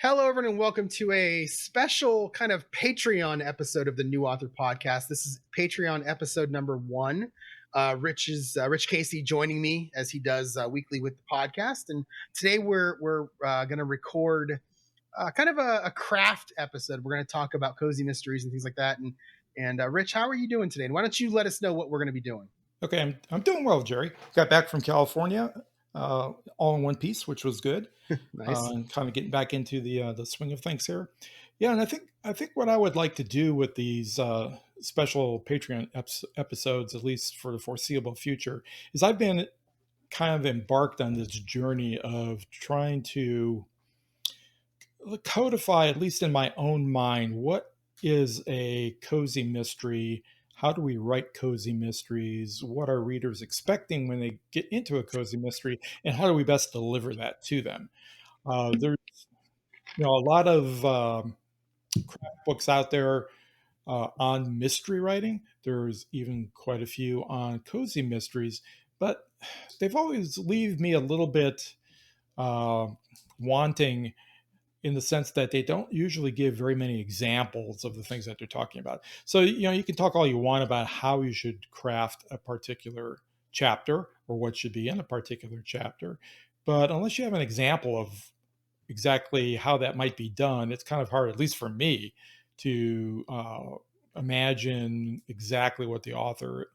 Hello, everyone, and welcome to a special kind of Patreon episode of the New Author Podcast. This is Patreon episode number 1. Rich Casey joining me as he does weekly with the podcast, and today we're going to record kind of a craft episode. We're going to talk about cozy mysteries and things like that. And Rich, how are you doing today? And why don't you let us know what we're going to be doing? Okay, I'm doing well, Jerry. Got back from California, all in one piece, which was good. Nice. And kind of getting back into the swing of things here. Yeah, and I think what I would like to do with these special Patreon episodes, at least for the foreseeable future, is I've been kind of embarked on this journey of trying to codify, at least in my own mind, what is a cozy mystery. How do we write cozy mysteries? What are readers expecting when they get into a cozy mystery? And how do we best deliver that to them? There's a lot of craft books out there on mystery writing. There's even quite a few on cozy mysteries, but they've always leave me a little bit uh, wanting, in the sense that they don't usually give very many examples of the things that they're talking about. So, you can talk all you want about how you should craft a particular chapter or what should be in a particular chapter. But unless you have an example of exactly how that might be done, it's kind of hard, at least for me, to imagine exactly what the author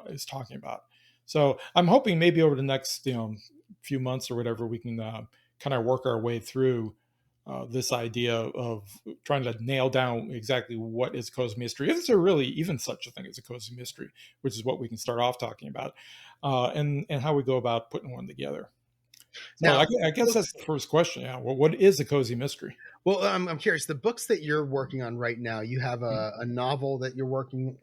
is talking about. So I'm hoping maybe over the next few months or whatever, we can kind of work our way through this idea of trying to nail down exactly what is cozy mystery. Is there really even such a thing as a cozy mystery, which is what we can start off talking about, and how we go about putting one together. So Now, I guess that's the first question. Yeah. Well, what is a cozy mystery? well, I'm curious. The books that you're working on right now, you have a novel that you're working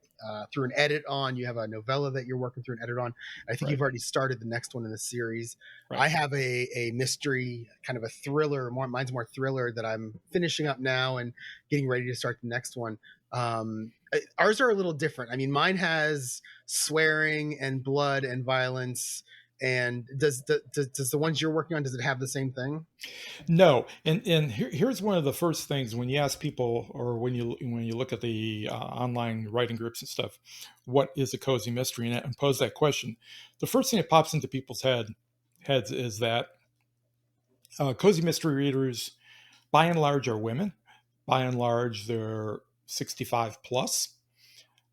through an edit on. You have a novella that you're working through an edit on. I think Right. you've already started the next one in the series. Right. I have a mystery, kind of a thriller. Mine's more thriller that I'm finishing up now and getting ready to start the next one. Ours are a little different. I mean, mine has swearing and blood and violence. And does the ones you're working on, does it have the same thing? No, and here's one of the first things when you ask people, or when you look at the online writing groups and stuff, what is a cozy mystery, and pose that question. The first thing that pops into people's heads is that cozy mystery readers, by and large, are women. By and large, they're 65 plus,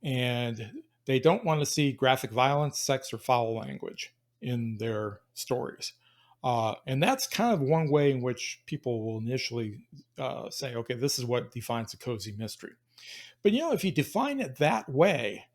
and they don't want to see graphic violence, sex, or foul language in their stories. And that's kind of one way in which people will initially say, okay, this is what defines a cozy mystery. But if you define it that way,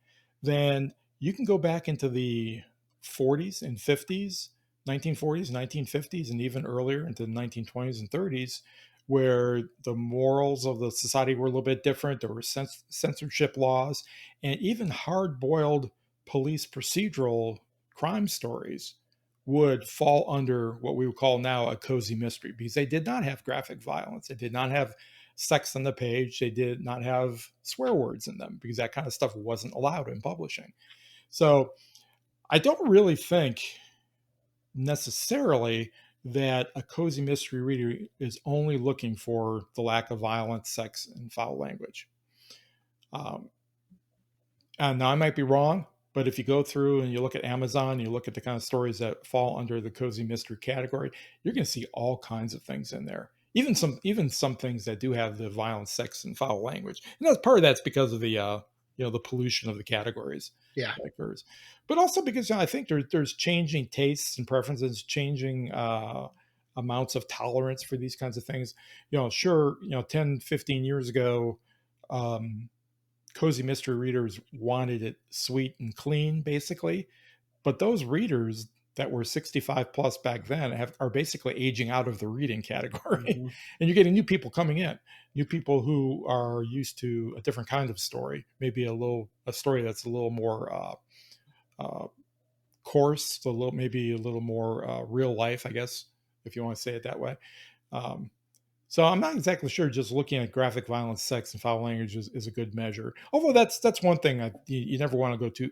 then you can go back into the 40s and 50s, 1940s, 1950s, and even earlier into the 1920s and 30s, where the morals of the society were a little bit different. There were censorship laws, and even hard boiled police procedural crime stories would fall under what we would call now a cozy mystery, because they did not have graphic violence. They did not have sex on the page. They did not have swear words in them, because that kind of stuff wasn't allowed in publishing. So I don't really think necessarily that a cozy mystery reader is only looking for the lack of violence, sex, and foul language. Um, and now I might be wrong, but if you go through and you look at Amazon, you look at the kind of stories that fall under the cozy mystery category, you're going to see all kinds of things in there. Even some things that do have the violence, sex, and foul language, and that's part of that's because of the pollution of the categories Yeah. that occurs, but also because I think there's changing tastes and preferences, changing amounts of tolerance for these kinds of things. Sure, 10, 15 years ago, um, cozy mystery readers wanted it sweet and clean, basically. But those readers that were 65 plus back then are basically aging out of the reading category. Mm-hmm. And you're getting new people coming in, new people who are used to a different kind of story, maybe a story that's a little more uh, coarse, maybe a little more real life, I guess, if you want to say it that way. Um, so I'm not exactly sure. Just looking at graphic violence, sex, and foul language is a good measure. Although that's one thing you never want to go too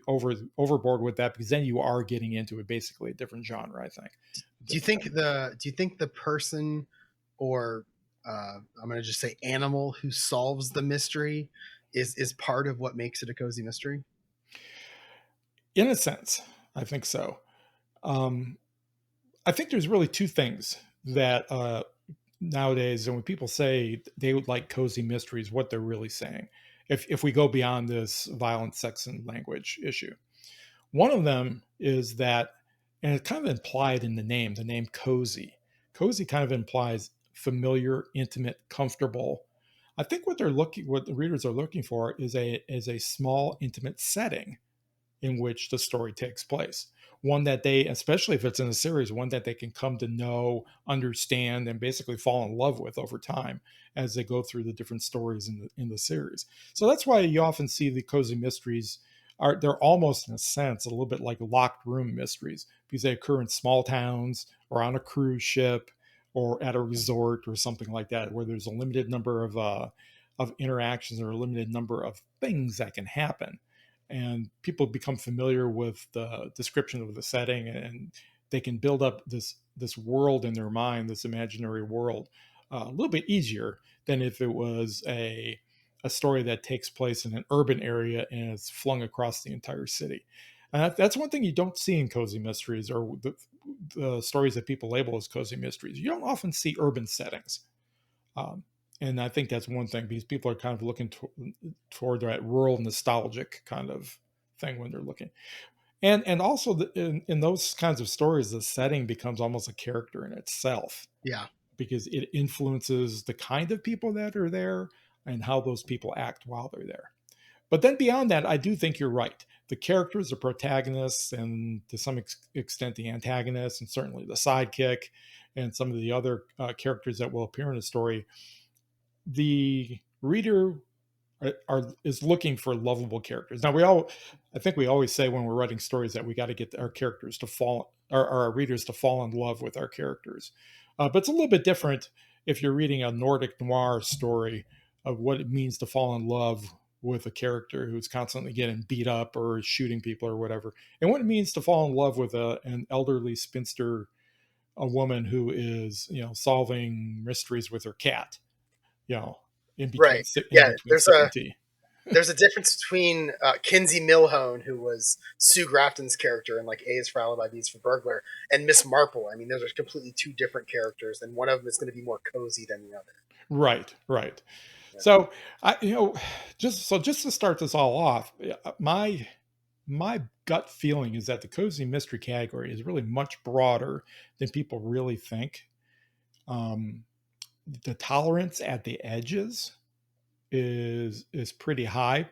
overboard with that, because then you are getting into basically a different genre. I think. Do you think the person or I'm going to just say animal who solves the mystery is part of what makes it a cozy mystery? In a sense, I think so. Um, I think there's really two things that nowadays, and when people say they would like cozy mysteries, what they're really saying, if we go beyond this violent sex and language issue. One of them is that, and it's kind of implied in the name cozy. Cozy kind of implies familiar, intimate, comfortable. I think what the readers are looking for is a small, intimate setting in which the story takes place. One that they, especially if it's in a series, one that they can come to know, understand, and basically fall in love with over time as they go through the different stories in the series. So that's why you often see the cozy mysteries are they're almost in a sense a little bit like locked room mysteries because they occur in small towns or on a cruise ship or at a resort or something like that, where there's a limited number of interactions or a limited number of things that can happen, and people become familiar with the description of the setting, and they can build up this world in their mind, this imaginary world, a little bit easier than if it was a story that takes place in an urban area and it's flung across the entire city. And that's one thing you don't see in cozy mysteries, or the stories that people label as cozy mysteries. You don't often see urban settings. Um, and I think that's one thing because people are kind of looking toward that rural nostalgic kind of thing when they're looking. And also in those kinds of stories, the setting becomes almost a character in itself Yeah. because it influences the kind of people that are there and how those people act while they're there. But then beyond that, I do think you're right. The characters, the protagonists, and to some extent the antagonists, and certainly the sidekick, and some of the other characters that will appear in a story, the reader is looking for lovable characters. Now I think we always say when we're writing stories that we got to get our characters to fall, or our readers to fall in love with our characters. But it's a little bit different if you're reading a Nordic noir story of what it means to fall in love with a character who's constantly getting beat up or shooting people or whatever, and what it means to fall in love with an elderly spinster, a woman who is solving mysteries with her cat, you know, Right. in Yeah. between sipping tea. There's a difference between Kinsey Milhone, who was Sue Grafton's character in like A is for Alibi, B is for Burglar, and Miss Marple. I mean, those are completely two different characters, and one of them is going to be more cozy than the other. Right, right. Yeah. So I, just to start this all off, my gut feeling is that the cozy mystery category is really much broader than people really think. Um, the tolerance at the edges is pretty high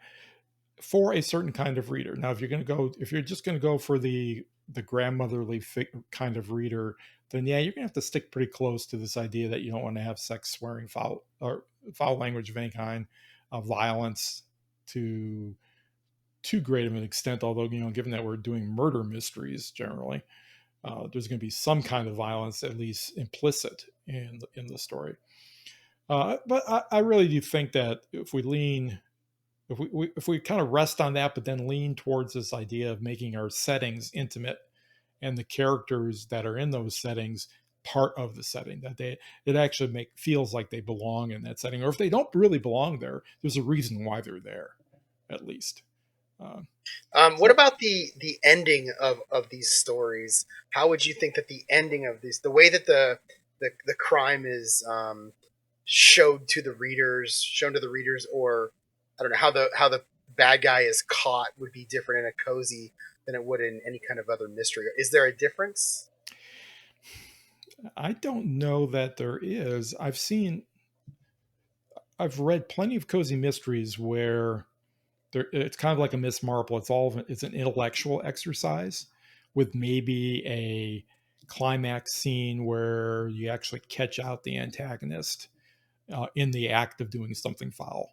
for a certain kind of reader. Now, if you're just going to go for the grandmotherly kind of reader, then yeah, you're going to have to stick pretty close to this idea that you don't want to have sex, swearing, foul language of any kind, violence to too great of an extent. Although given that we're doing murder mysteries generally, there's going to be some kind of violence at least implicit in the story. But I really do think that if we kind of rest on that, but then lean towards this idea of making our settings intimate and the characters that are in those settings part of the setting, that it actually feels like they belong in that setting, or if they don't really belong there, there's a reason why they're there, at least. Uh, What so about the ending of these stories? How would you think that the ending of these, the way that the crime is shown to the readers, or I don't know how the bad guy is caught would be different in a cozy than it would in any kind of other mystery. Is there a difference? I don't know that there is. I've read plenty of cozy mysteries where it's kind of like a Miss Marple. It's an intellectual exercise with maybe a climax scene where you actually catch out the antagonist in the act of doing something foul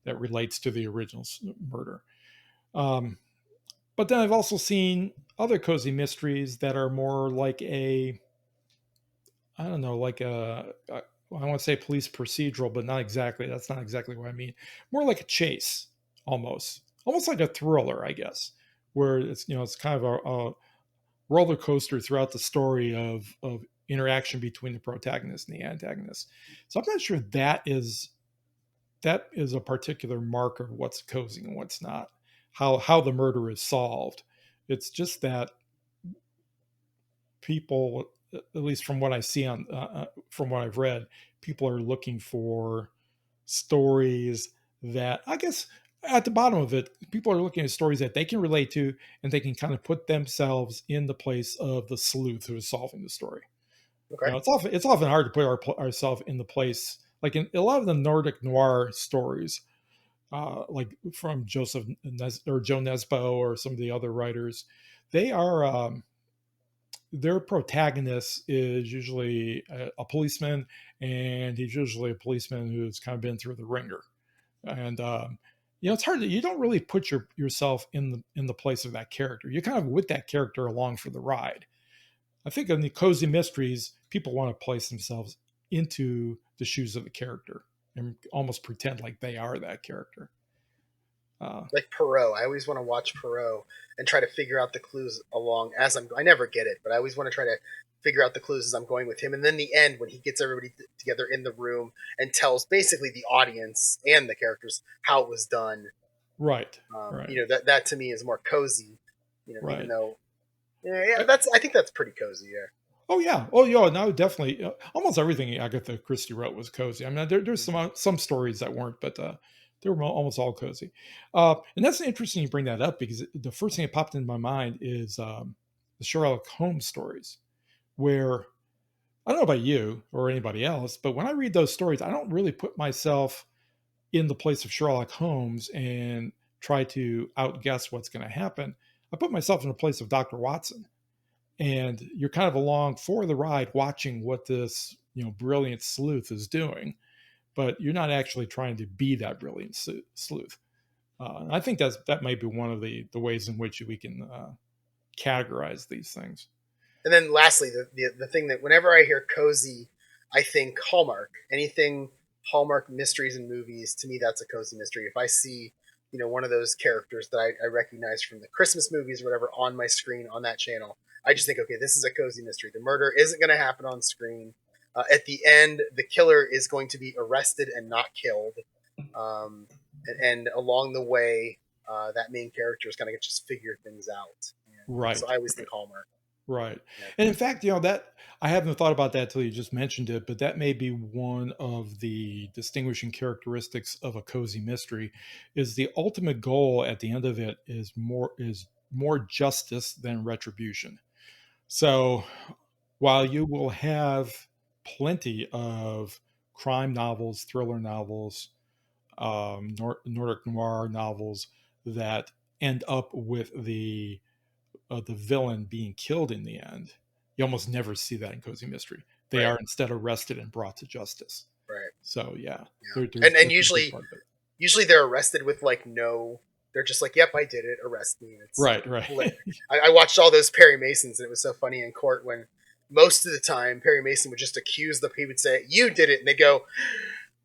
that relates to the original murder. Um, but then I've also seen other cozy mysteries that are more like I don't know, like I want to say police procedural, but not exactly. That's not exactly what I mean. More like a chase, almost like a thriller, I guess, where it's kind of a roller coaster throughout the story of interaction between the protagonist and the antagonist. So I'm not sure that is a particular marker of what's cozy and what's not, how the murder is solved. It's just that people, at least from what I see on from what I've read, people are looking for stories that, I guess, at the bottom of it, people are looking at stories that they can relate to, and they can kind of put themselves in the place of the sleuth who is solving the story. Okay. You know, it's often hard to put ourselves in the place, like in a lot of the Nordic noir stories, like from Joseph or Joe Nesbo or some of the other writers. They are their protagonist is usually a policeman, and he's usually a policeman who's kind of been through the ringer. And it's hard. You don't really put yourself in the place of that character. You're kind of with that character along for the ride. I think in the cozy mysteries, people want to place themselves into the shoes of the character and almost pretend like they are that character. Like Perot. I always want to watch Perot and try to figure out the clues along as I never get it, but I always want to try to figure out the clues as I'm going with him. And then the end, when he gets everybody together in the room and tells basically the audience and the characters how it was done. Right. Right. That to me is more cozy. Right. Even though, I think that's pretty cozy. Yeah. Oh yeah. Oh yeah. No, definitely. Almost everything Agatha Christie wrote was cozy. I mean, there's some stories that weren't, but they were almost all cozy. And that's interesting you bring that up, because the first thing that popped into my mind is the Sherlock Holmes stories, where I don't know about you or anybody else, but when I read those stories, I don't really put myself in the place of Sherlock Holmes and try to outguess what's going to happen. I put myself in the place of Dr. Watson, and you're kind of along for the ride watching what this brilliant sleuth is doing, but you're not actually trying to be that brilliant sleuth. I think that might be one of the ways in which we can categorize these things. And then lastly, the thing that whenever I hear cozy, I think Hallmark. Anything Hallmark mysteries and movies, to me, that's a cozy mystery. If I see, one of those characters that I recognize from the Christmas movies or whatever on my screen on that channel, I just think, okay, this is a cozy mystery. The murder isn't going to happen on screen. At the end, the killer is going to be arrested and not killed. And along the way, that main character is going to just figure things out. Right. So I always think Hallmark. Right. Yeah. And in fact, that I haven't thought about that till you just mentioned it, but that may be one of the distinguishing characteristics of a cozy mystery, is the ultimate goal at the end of it is more justice than retribution. So while you will have plenty of crime novels, thriller novels, Nordic noir novels that end up with the villain being killed in the end, you almost never see that in cozy mystery. They are instead arrested and brought to justice. Right. So yeah. And usually they're arrested with they're just like, yep, I did it, arrest me. It's right. I watched all those Perry Masons, and it was so funny in court when most of the time Perry Mason would just accuse he would say, you did it, and they go,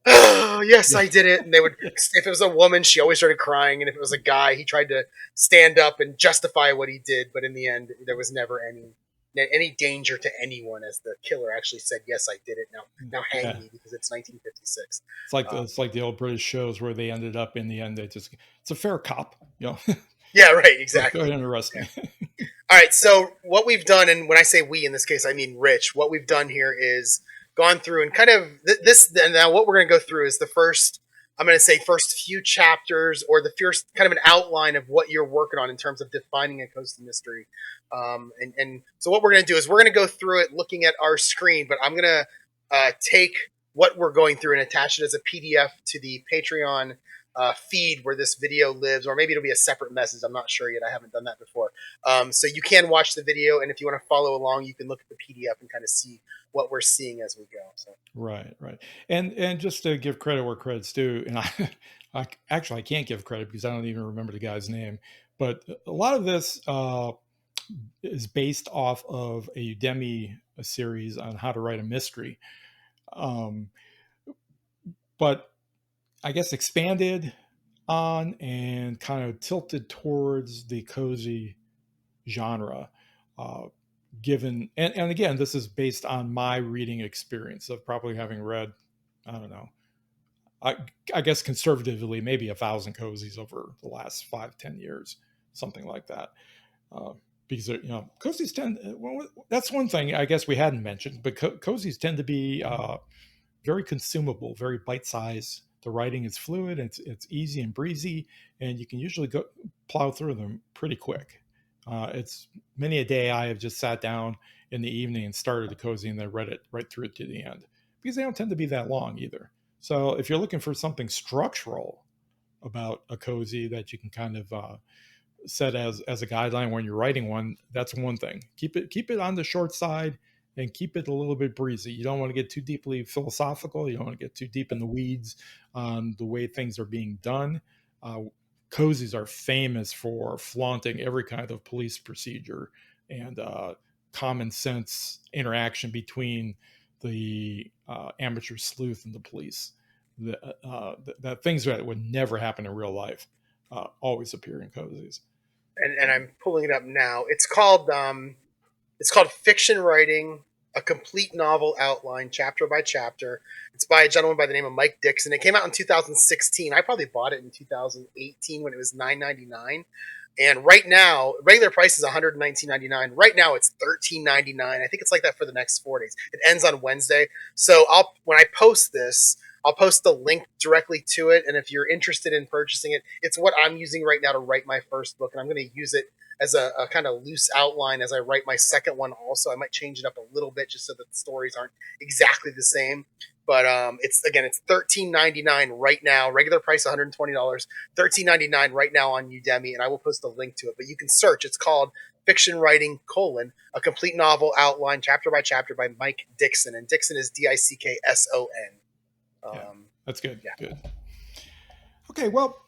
oh, yes, I did it. And they would, if it was a woman, she always started crying. And if it was a guy, he tried to stand up and justify what he did. But in the end, there was never any danger to anyone, as the killer actually said, yes, I did it. Now hang me, because it's 1956. It's like the old British shows where they ended up in the end, it's a fair cop, Yeah, right, exactly. Go ahead and arrest me. All right, so what we've done, and when I say we in this case, I mean Rich, what we've done here is gone through and kind of and now what we're going to go through is the first few chapters, or the first kind of an outline of what you're working on in terms of defining a cozy mystery. And so what we're going to do is we're going to go through it looking at our screen, but I'm going to take what we're going through and attach it as a PDF to the Patreon feed where this video lives, or maybe it'll be a separate message. I'm not sure yet. I haven't done that before. So you can watch the video, and if you want to follow along, you can look at the PDF and kind of see what we're seeing as we go. So. Right. And just to give credit where credit's due, and I can't give credit because I don't even remember the guy's name, but a lot of this is based off of a Udemy series on how to write a mystery. But I guess expanded on and kind of tilted towards the cozy genre. given, and again, this is based on my reading experience of probably having read, I don't know, I, I guess conservatively, maybe 1,000 cozies over the last 5-10 years, something like that. Uh, because cozies tend, well, that's one thing I guess we hadn't mentioned, but cozies tend to be very consumable, very bite sized. The writing is fluid, it's easy and breezy, and you can usually go plow through them pretty quick. It's many a day I have just sat down in the evening and started a cozy and then read it right through it to the end, because they don't tend to be that long either. So if you're looking for something structural about a cozy that you can kind of set as a guideline when you're writing one, that's one thing. Keep it on the short side and keep it a little bit breezy. You don't want to get too deeply philosophical. You don't want to get too deep in the weeds on the way things are being done. Uh, Cozies are famous for flaunting every kind of police procedure and common sense interaction between the amateur sleuth and the police. That things that would never happen in real life always appear in cozies. And I'm pulling it up now. It's called Fiction Writing: A Complete Novel Outline, Chapter by Chapter. It's by a gentleman by the name of Mike Dixon. It came out in 2016. I probably bought it in 2018 when it was $9.99. And right now, regular price is $119.99. Right now, it's $13.99. I think it's like that for the next 4 days. It ends on Wednesday. So when I post this, I'll post the link directly to it. And if you're interested in purchasing it, it's what I'm using right now to write my first book, and I'm going to use it as a kind of loose outline as I write my second one. Also, I might change it up a little bit just so that the stories aren't exactly the same. But it's $13.99 right now. Regular price $120. $13.99 right now on Udemy, and I will post a link to it. But you can search. It's called Fiction Writing: A Complete Novel Outline, Chapter by Chapter, by Mike Dixon, and Dixon is Dickson. Yeah, that's good. Yeah. Good. Okay, well,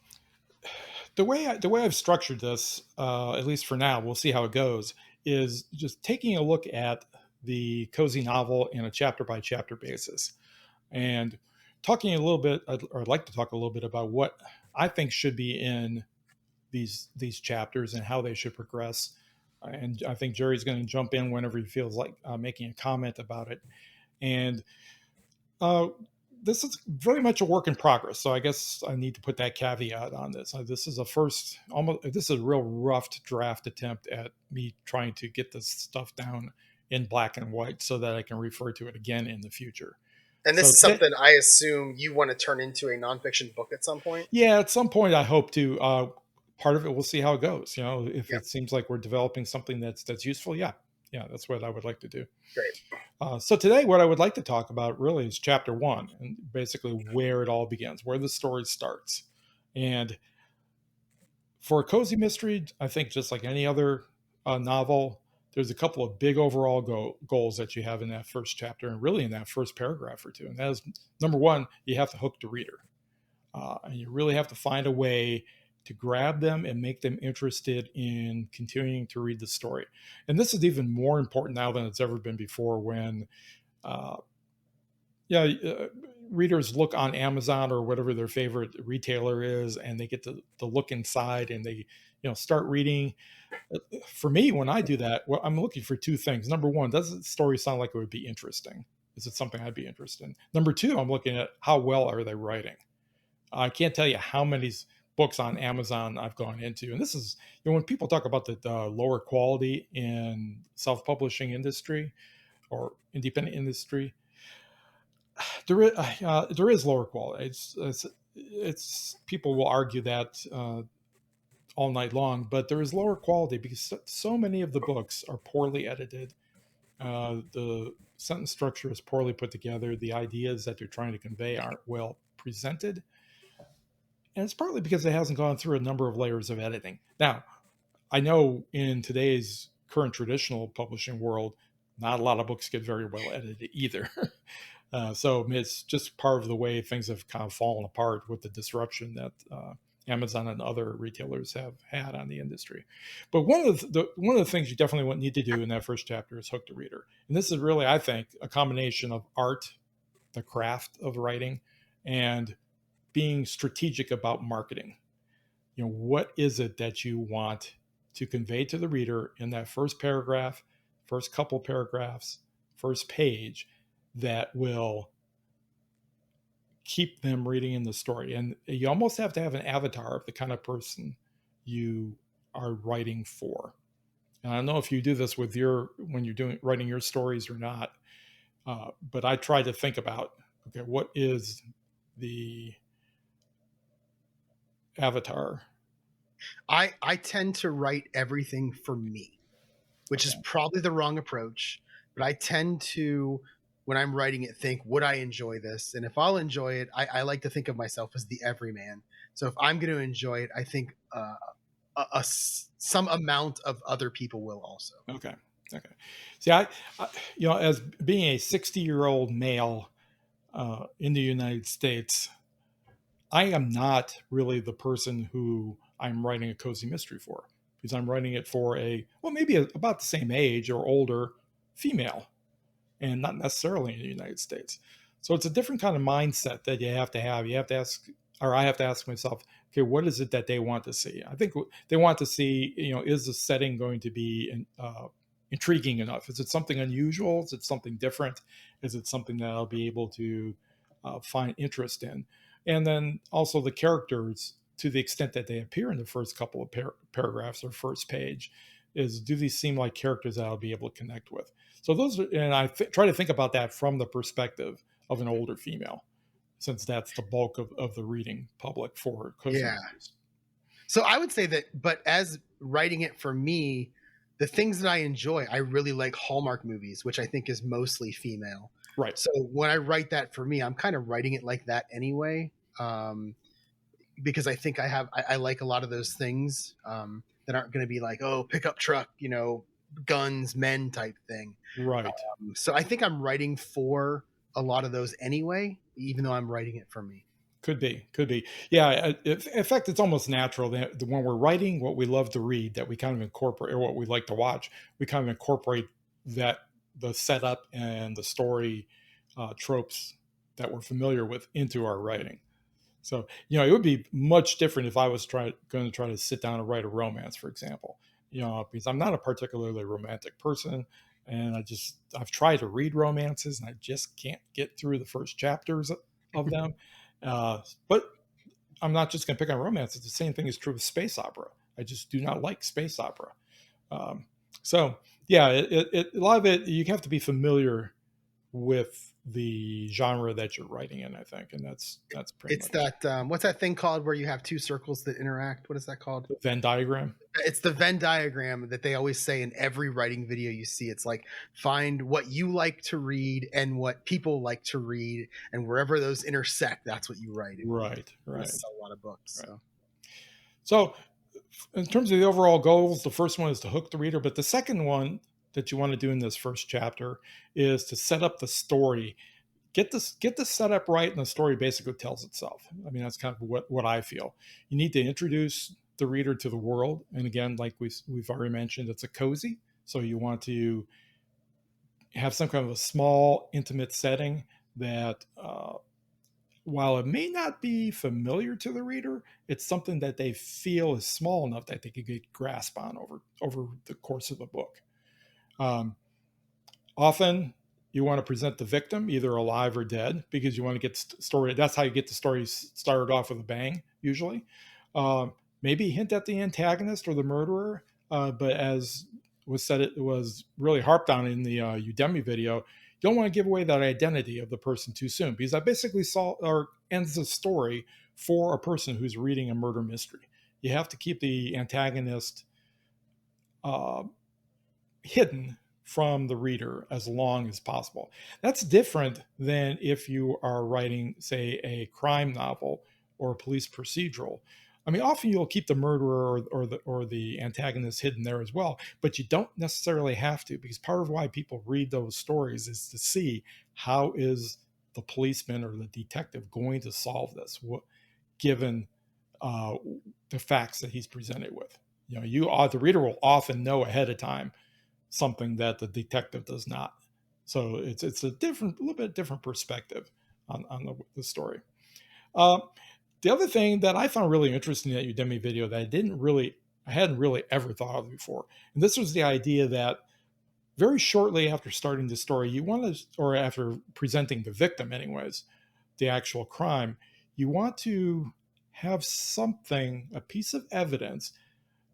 the way I've structured this, at least for now, we'll see how it goes, is just taking a look at the cozy novel in a chapter by chapter basis, and talking a little bit, or I'd like to talk a little bit about what I think should be in these chapters and how they should progress. And I think Jerry's going to jump in whenever he feels like making a comment about it. And uh, this is very much a work in progress, so I guess I need to put that caveat on this. This is this is a real rough draft attempt at me trying to get this stuff down in black and white so that I can refer to it again in the future. And this So is something I assume you want to turn into a nonfiction book at some point. yeah, at some point I hope to. Part of it, we'll see how it goes. If Yep. it seems like we're developing something that's useful, yeah, that's what I would like to do. Great. So today, what I would like to talk about really is chapter one, and basically where it all begins, where the story starts. And for a cozy mystery, I think just like any other novel, there's a couple of big overall goals that you have in that first chapter, and really in that first paragraph or two. And that is, number one, you have to hook the reader, and you really have to find a way to grab them and make them interested in continuing to read the story. And this is even more important now than it's ever been before, when uh, readers look on Amazon or whatever their favorite retailer is, and they get to look inside and they start reading. For me, when I do that, well, I'm looking for two things. Number one, does the story sound like it would be interesting? Is it something I'd be interested in? Number two, I'm looking at how well are they writing. I can't tell you how many books on Amazon I've gone into, and this is when people talk about the lower quality in self-publishing industry or independent industry. There is lower quality. It's people will argue that all night long, but there is lower quality because so many of the books are poorly edited. The sentence structure is poorly put together. The ideas that they're trying to convey aren't well presented. And it's partly because it hasn't gone through a number of layers of editing. Now, I know in today's current traditional publishing world, not a lot of books get very well edited either. So it's just part of the way things have kind of fallen apart with the disruption that Amazon and other retailers have had on the industry. But one of the things you definitely need to do in that first chapter is hook the reader. And this is really, I think, a combination of art, the craft of writing, and being strategic about marketing. What is it that you want to convey to the reader in that first paragraph first couple paragraphs, first page, that will keep them reading in the story. And you almost have to have an avatar of the kind of person you are writing for. And I don't know if you do this with when you're writing your stories or not, but I try to think about, okay, what is the avatar? I tend to write everything for me, which is probably the wrong approach. But I tend to, when I'm writing it, think, would I enjoy this? And if I'll enjoy it, I like to think of myself as the everyman. So if I'm going to enjoy it, I think some amount of other people will also. Okay. Okay. See, as being a 60-year-old male in the United States, I am not really the person who I'm writing a cozy mystery for, because I'm writing it for about the same age or older female, and not necessarily in the United States. So it's a different kind of mindset that you have to have. You have to ask, or I have to ask myself, okay, what is it that they want to see? I think they want to see, is the setting going to be intriguing enough? Is it something unusual? Is it something different? Is it something that I'll be able to find interest in? And then also the characters, to the extent that they appear in the first couple of paragraphs or first page, do these seem like characters that I'll be able to connect with? So I try to think about that from the perspective of an older female, since that's the bulk of the reading public for cozy mysteries. So I would say that, but as writing it for me, the things that I enjoy, I really like Hallmark movies, which I think is mostly female. Right. So when I write that for me, I'm kind of writing it like that anyway, because I think I like a lot of those things that aren't going to be like, oh, pickup truck, guns, men type thing. Right. So I think I'm writing for a lot of those anyway, even though I'm writing it for me. Could be. Yeah. In fact, it's almost natural that when we're writing what we love to read, that we kind of incorporate, or what we like to watch, we kind of incorporate the setup and the story tropes that we're familiar with into our writing. So, it would be much different if I was going to try to sit down and write a romance, for example, because I'm not a particularly romantic person. And I've tried to read romances and I just can't get through the first chapters of them. But I'm not just going to pick on romance. The same thing is true with space opera. I just do not like space opera. So yeah, a lot of it, you have to be familiar with the genre that you're writing in, I think. And that's pretty much. It's that, what's that thing called where you have two circles that interact? What is that called? The Venn diagram. It's the Venn diagram that they always say in every writing video you see. It's like, find what you like to read and what people like to read, and wherever those intersect, that's what you write. Right. Sell a lot of books. Right. So in terms of the overall goals, the first one is to hook the reader, but the second one that you want to do in this first chapter is to set up the story. Get the setup right, and the story basically tells itself. I mean, that's kind of what I feel. You need to introduce the reader to the world, and again, like we've already mentioned, it's a cozy, so you want to have some kind of a small, intimate setting that, while it may not be familiar to the reader, it's something that they feel is small enough that they could get grasp on over the course of the book. Often you want to present the victim either alive or dead, because you want to get story. That's how you get the story started off with a bang, usually. Maybe hint at the antagonist or the murderer, but as was said, it was really harped on in the Udemy video, you don't want to give away that identity of the person too soon, because that basically ends the story for a person who's reading a murder mystery. You have to keep the antagonist hidden from the reader as long as possible. That's different than if you are writing, say, a crime novel or a police procedural. I mean, often you'll keep the murderer or the antagonist hidden there as well, but you don't necessarily have to, because part of why people read those stories is to see how is the policeman or the detective going to solve this, given the facts that he's presented with. The reader will often know ahead of time something that the detective does not. So it's a little bit different perspective on the story. The other thing that I found really interesting in that Udemy video that I hadn't really ever thought of before, and this was the idea that very shortly after starting the story, you want to, or after presenting the victim, anyways, the actual crime, you want to have something, a piece of evidence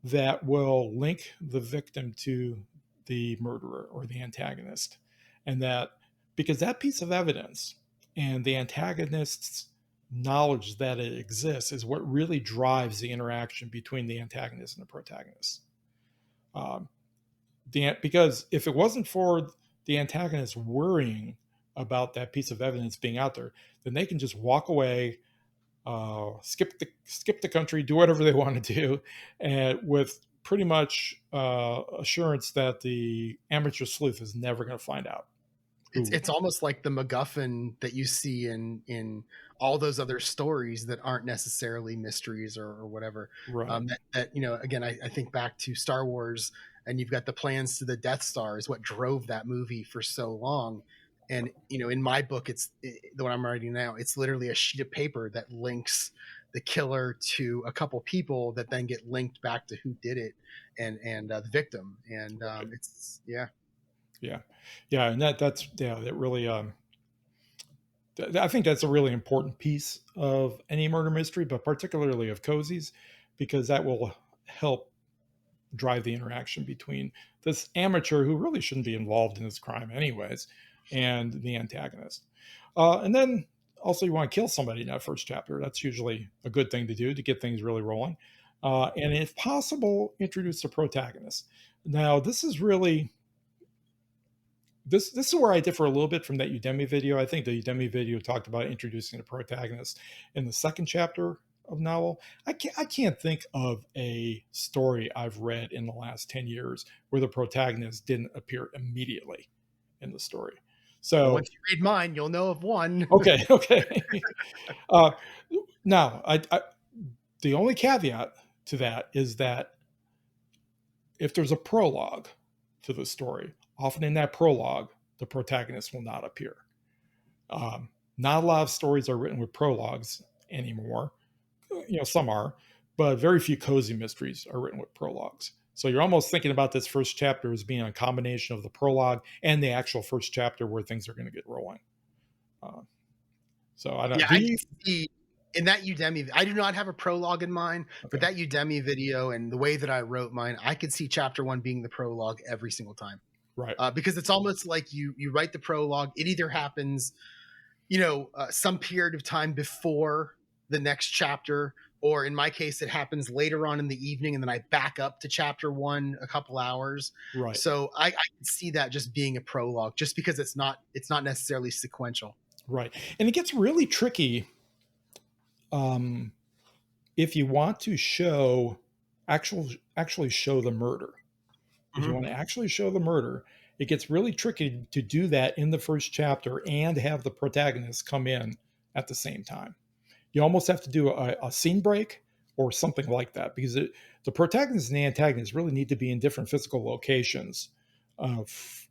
that will link the victim to the murderer or the antagonist. And that, because that piece of evidence and the antagonist's knowledge that it exists is what really drives the interaction between the antagonist and the protagonist. Um, because if it wasn't for the antagonist worrying about that piece of evidence being out there, then they can just walk away, skip the country, do whatever they want to do, and with pretty much assurance that the amateur sleuth is never going to find out. It's almost like the MacGuffin that you see in all those other stories that aren't necessarily mysteries or whatever. Right. That again, I think back to Star Wars, and you've got the plans to the Death Star is what drove that movie for so long. And in my book, the one I'm writing now. It's literally a sheet of paper that links the killer to a couple people that then get linked back to who did it and the victim. And it's yeah, and that really I think that's a really important piece of any murder mystery, but particularly of cozies, because that will help drive the interaction between this amateur who really shouldn't be involved in this crime anyways and the antagonist. And then also you want to kill somebody in that first chapter. That's usually a good thing to do to get things really rolling. And if possible, introduce the protagonist. Now, this is really this is where I differ a little bit from that Udemy video. I think the Udemy video talked about introducing the protagonist in the second chapter of novel. I can't think of a story I've read in the last 10 years where the protagonist didn't appear immediately in the story. So once you read mine, you'll know of one. okay. Now, the only caveat to that is that if there's a prologue to the story, often in that prologue, the protagonist will not appear. Not a lot of stories are written with prologues anymore. Some are, but very few cozy mysteries are written with prologues. So you're almost thinking about this first chapter as being a combination of the prologue and the actual first chapter where things are going to get rolling. So I don't. Yeah, I can see in that Udemy. I do not have a prologue in mine, but that Udemy video and the way that I wrote mine, I could see chapter 1 being the prologue every single time. Right. Because it's almost like you write the prologue. It either happens, some period of time before the next chapter, or in my case, it happens later on in the evening, and then I back up to chapter 1 a couple hours. Right. So I can see that just being a prologue, just because it's not necessarily sequential. Right. And it gets really tricky if you want to actually show the murder. If you want to actually show the murder, it gets really tricky to do that in the first chapter and have the protagonist come in at the same time. You almost have to do a scene break or something like that, because the protagonist and the antagonist really need to be in different physical locations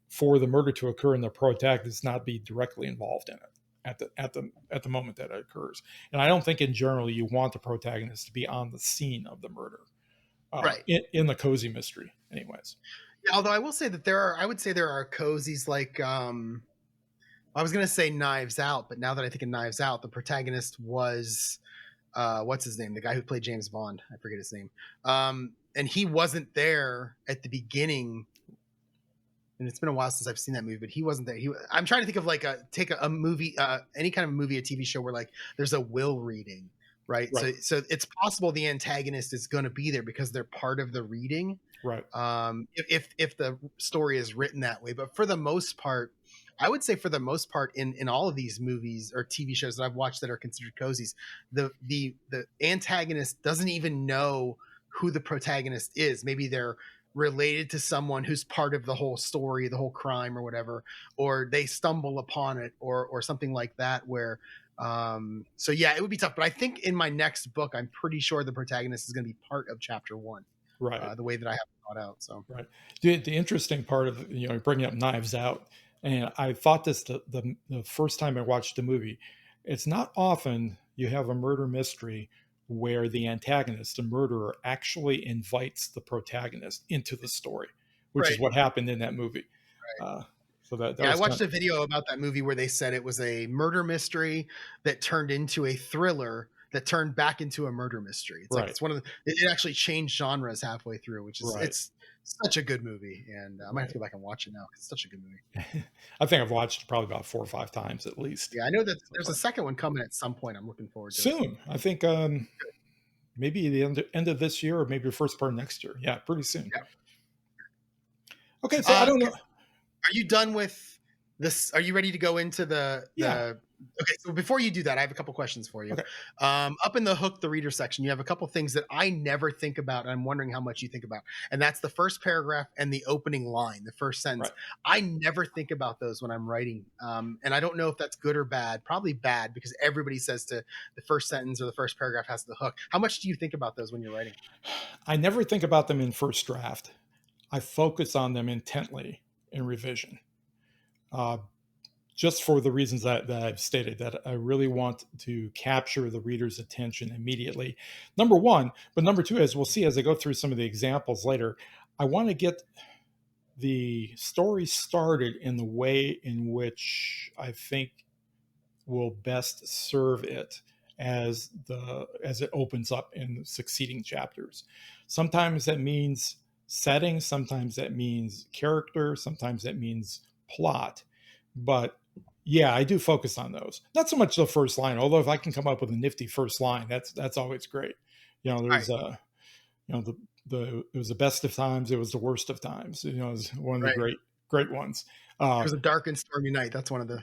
for the murder to occur and the protagonist not be directly involved in it at the moment that it occurs. And I don't think in general you want the protagonist to be on the scene of the murder. Right. In the cozy mystery anyways. Yeah, although I will say that there are cozies like I was going to say Knives Out, but now that I think of Knives Out, the protagonist was what's his name, the guy who played James Bond, I forget his name, and he wasn't there at the beginning, and it's been a while since I've seen that movie, but he wasn't there. I'm trying to think of like take a movie, any kind of movie, a TV show where like there's a will reading. Right. So it's possible the antagonist is going to be there because they're part of the reading. Right. If the story is written that way. But for the most part, I would say for the most part in all of these movies or TV shows that I've watched that are considered cozies, the antagonist doesn't even know who the protagonist is. Maybe they're related to someone who's part of the whole story, the whole crime or whatever, or they stumble upon it or something like that where so yeah, it would be tough, but I think in my next book, I'm pretty sure the protagonist is going to be part of chapter 1, right? The way that I have it thought out. So right. The interesting part of bringing up Knives Out, and I thought this the first time I watched the movie. It's not often you have a murder mystery where the antagonist, the murderer, actually invites the protagonist into the story, which is what happened in that movie. So that Yeah, I was watched a video about that movie where they said it was a murder mystery that turned into a thriller that turned back into a murder mystery. It's like right, it's one of the it actually changed genres halfway through, which is right, it's such a good movie, and I might have right. to go back and watch it now. It's such a good movie. I think I've watched it probably about 4 or 5 times at least Yeah, I know that so there's a far. second one coming at some point. I'm looking forward to it. Soon, I think maybe the end of this year or maybe the first part of next year. Yeah, pretty soon. Yeah. Okay, so I don't know. Are you done with this? Are you ready to go into Yeah. the? Okay, so before you do that, I have a couple questions for you. Okay. Up in the hook, the reader section, you have a couple things that I never think about, and I'm wondering how much you think about. And that's the first paragraph and the opening line, the first sentence. Right. I never think about those when I'm writing, and I don't know if that's good or bad. Probably bad because everybody says to the first sentence or the first paragraph has the hook. How much do you think about those when you're writing? I never think about them in first draft. I focus on them intently in revision. Uh, just for the reasons that I've stated, that I really want to capture the reader's attention immediately. Number one, but number two, as we'll see as I go through some of the examples later, I want to get the story started in the way in which I think will best serve it as it opens up in succeeding chapters. Sometimes that means setting, sometimes that means character, sometimes that means plot. But yeah, I do focus on those. Not so much the first line, although if I can come up with a nifty first line, that's always great. You know, All there's right, it was the best of times, it was the worst of times. You know, it's one of the right. great ones. It was a dark and stormy night. That's one of the.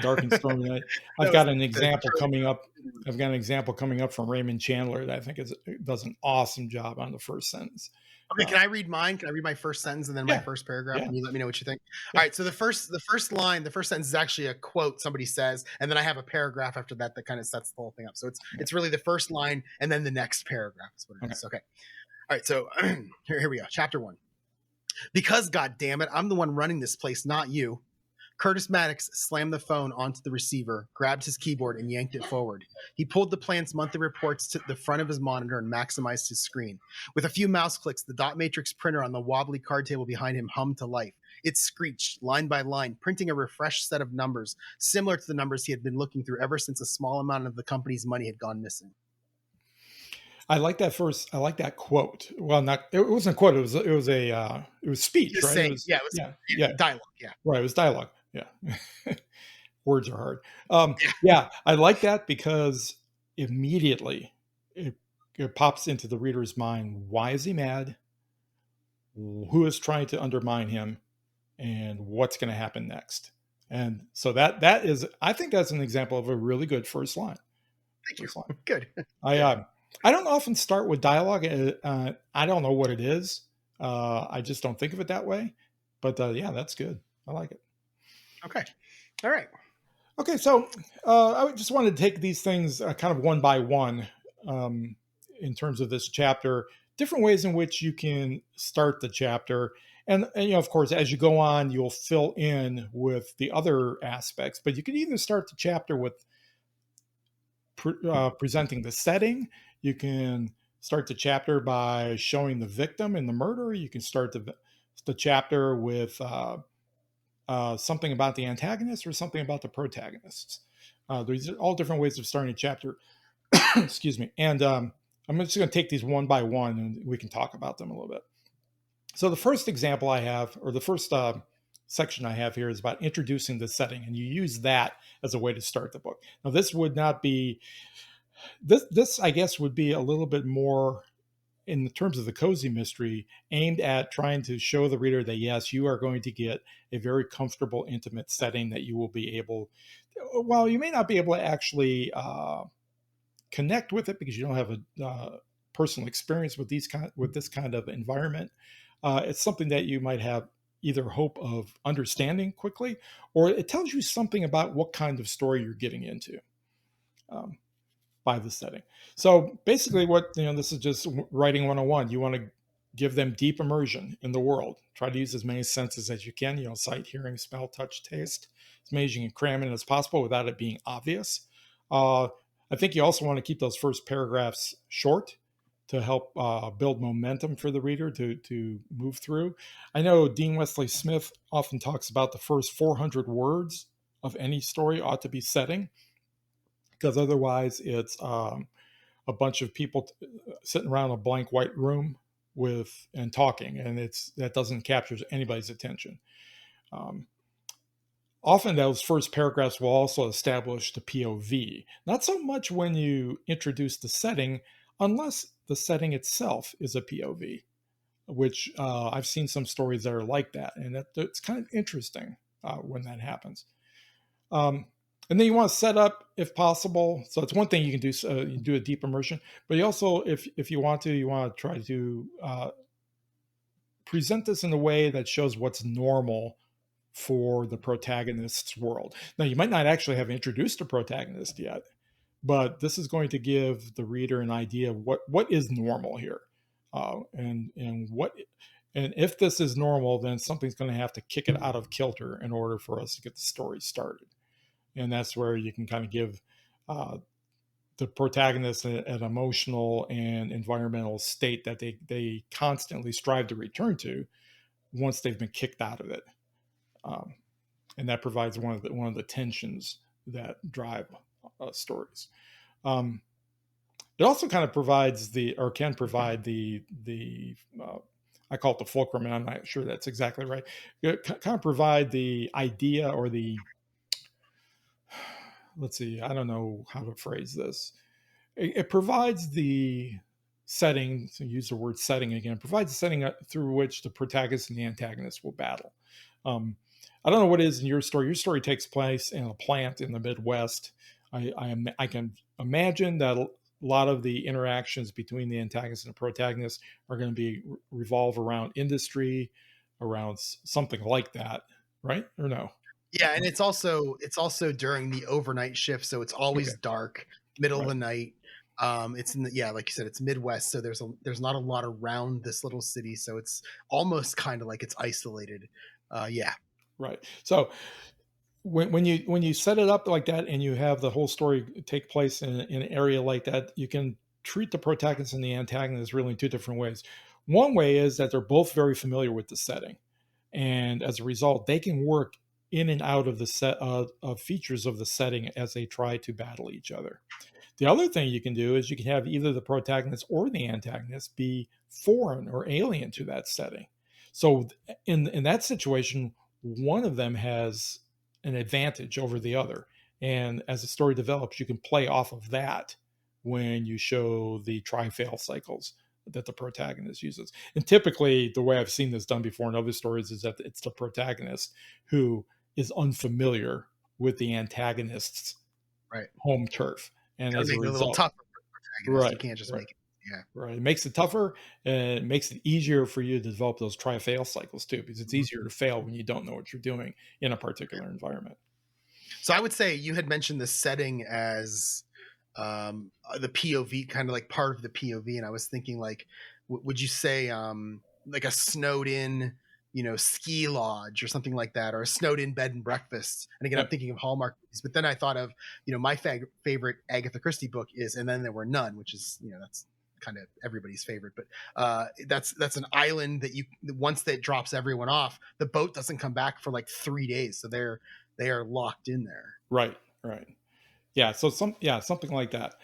Dark and stormy night. I've That was got an the example Charlie. coming up. I've got an example coming up from Raymond Chandler that I think does an awesome job on the first sentence. Okay, can I read mine? Can I read my first sentence and then my Yeah, first paragraph, yeah, and you let me know what you think? yeah. All right. So the first line, the first sentence is actually a quote somebody says, and then I have a paragraph after that that kind of sets the whole thing up. So it's really the first line and then the next paragraph is what it Okay. is. Okay. All right. So here we go. Chapter 1. Because God damn it, I'm the one running this place, not you. Curtis Maddox slammed the phone onto the receiver, grabbed his keyboard, and yanked it forward. He pulled the plant's monthly reports to the front of his monitor and maximized his screen. With a few mouse clicks, the dot matrix printer on the wobbly card table behind him hummed to life. It screeched, line by line, printing a refreshed set of numbers, similar to the numbers he had been looking through ever since a small amount of the company's money had gone missing. I like that quote. Well, not it wasn't a quote. It was speech, Just right? It saying, was yeah, it was yeah, dialogue, yeah. right. It was dialogue. Yeah, words are hard. Yeah. Yeah, I like that because immediately it pops into the reader's mind. Why is he mad? Who is trying to undermine him? And what's going to happen next? And so that is, I think that's an example of a really good first line. Thank you. First line. Good. I Good. I don't often start with dialogue. I don't know what it is. I just don't think of it that way. But yeah, that's good. I like it. Okay. All right. Okay, so I just wanted to take these things kind of one by one um, in terms of this chapter. Different ways in which you can start the chapter, and you know, of course, as you go on, you'll fill in with the other aspects. But you can either start the chapter with presenting the setting. You can start the chapter by showing the victim in the murder. You can start the chapter with something about the antagonist or something about the protagonists. These are all different ways of starting a chapter. Excuse me. And I'm just going to take these one by one and we can talk about them a little bit. So the first example I have, or the first section I have here, is about introducing the setting, and you use that as a way to start the book. Now, this would not be this I guess would be a little bit more in terms of the cozy mystery, aimed at trying to show the reader that yes, you are going to get a very comfortable, intimate setting that you will be able, while you may not be able to actually connect with it because you don't have a personal experience with this kind of environment. It's something that you might have either hope of understanding quickly, or it tells you something about what kind of story you're getting into. By the setting. So basically this is just writing 101. You want to give them deep immersion in the world. Try to use as many senses as you can, sight, hearing, smell, touch, taste, as many as you can cram in as possible without it being obvious. I think you also want to keep those first paragraphs short to help build momentum for the reader to move through. I know Dean Wesley Smith often talks about the first 400 words of any story ought to be setting, because otherwise it's a bunch of people sitting around a blank white room and talking, and that doesn't capture anybody's attention. Often those first paragraphs will also establish the POV, not so much when you introduce the setting, unless the setting itself is a POV, which I've seen some stories that are like that, and it's kind of interesting when that happens. And then you want to set up if possible. So it's one thing you can do, you do a deep immersion, but you also, if you want to try to present this in a way that shows what's normal for the protagonist's world. Now, you might not actually have introduced a protagonist yet, but this is going to give the reader an idea of what is normal here, and if this is normal, then something's going to have to kick it out of kilter in order for us to get the story started. And that's where you can kind of give the protagonist an emotional and environmental state that they constantly strive to return to once they've been kicked out of it. And that provides one of the tensions that drive stories. It also kind of can provide the I call it the fulcrum, and I'm not sure that's exactly right. It kind of provide the idea or the, let's see, I don't know how to phrase this. It provides the setting, to use the word setting again, provides the setting through which the protagonist and the antagonist will battle. I don't know what it is in your story. Your story takes place in a plant in the Midwest. I can imagine that a lot of the interactions between the antagonist and the protagonist are going to revolve around industry, around something like that, right? Or no? Yeah, and it's also during the overnight shift, so it's always dark, middle of the night. It's in like you said, it's Midwest, so there's not a lot around this little city, so it's almost kind of like it's isolated. Right. So when you set it up like that and you have the whole story take place in an area like that, you can treat the protagonist and the antagonist really in two different ways. One way is that they're both very familiar with the setting, and as a result, they can work in and out of the set of features of the setting as they try to battle each other. The other thing you can do is you can have either the protagonist or the antagonist be foreign or alien to that setting. So in that situation, one of them has an advantage over the other. And as the story develops, you can play off of that when you show the try-fail cycles that the protagonist uses. And typically, the way I've seen this done before in other stories is that it's the protagonist who is unfamiliar with the antagonist's home turf. And as a result, a little tougher for the protagonist. You can't just make it. Yeah. Right. It makes it tougher, and it makes it easier for you to develop those try-fail cycles too, because it's easier to fail when you don't know what you're doing in a particular environment. So I would say you had mentioned the setting as the POV, kind of like part of the POV, and I was thinking like, would you say like a snowed in, ski lodge or something like that, or a snowed in bed and breakfast? And again, I'm thinking of Hallmark movies, but then I thought of, my favorite Agatha Christie book is And Then There Were None, which is, that's kind of everybody's favorite, but that's an island that once that drops everyone off, the boat doesn't come back for like 3 days, so they are locked in there. Right. Yeah, so something like that.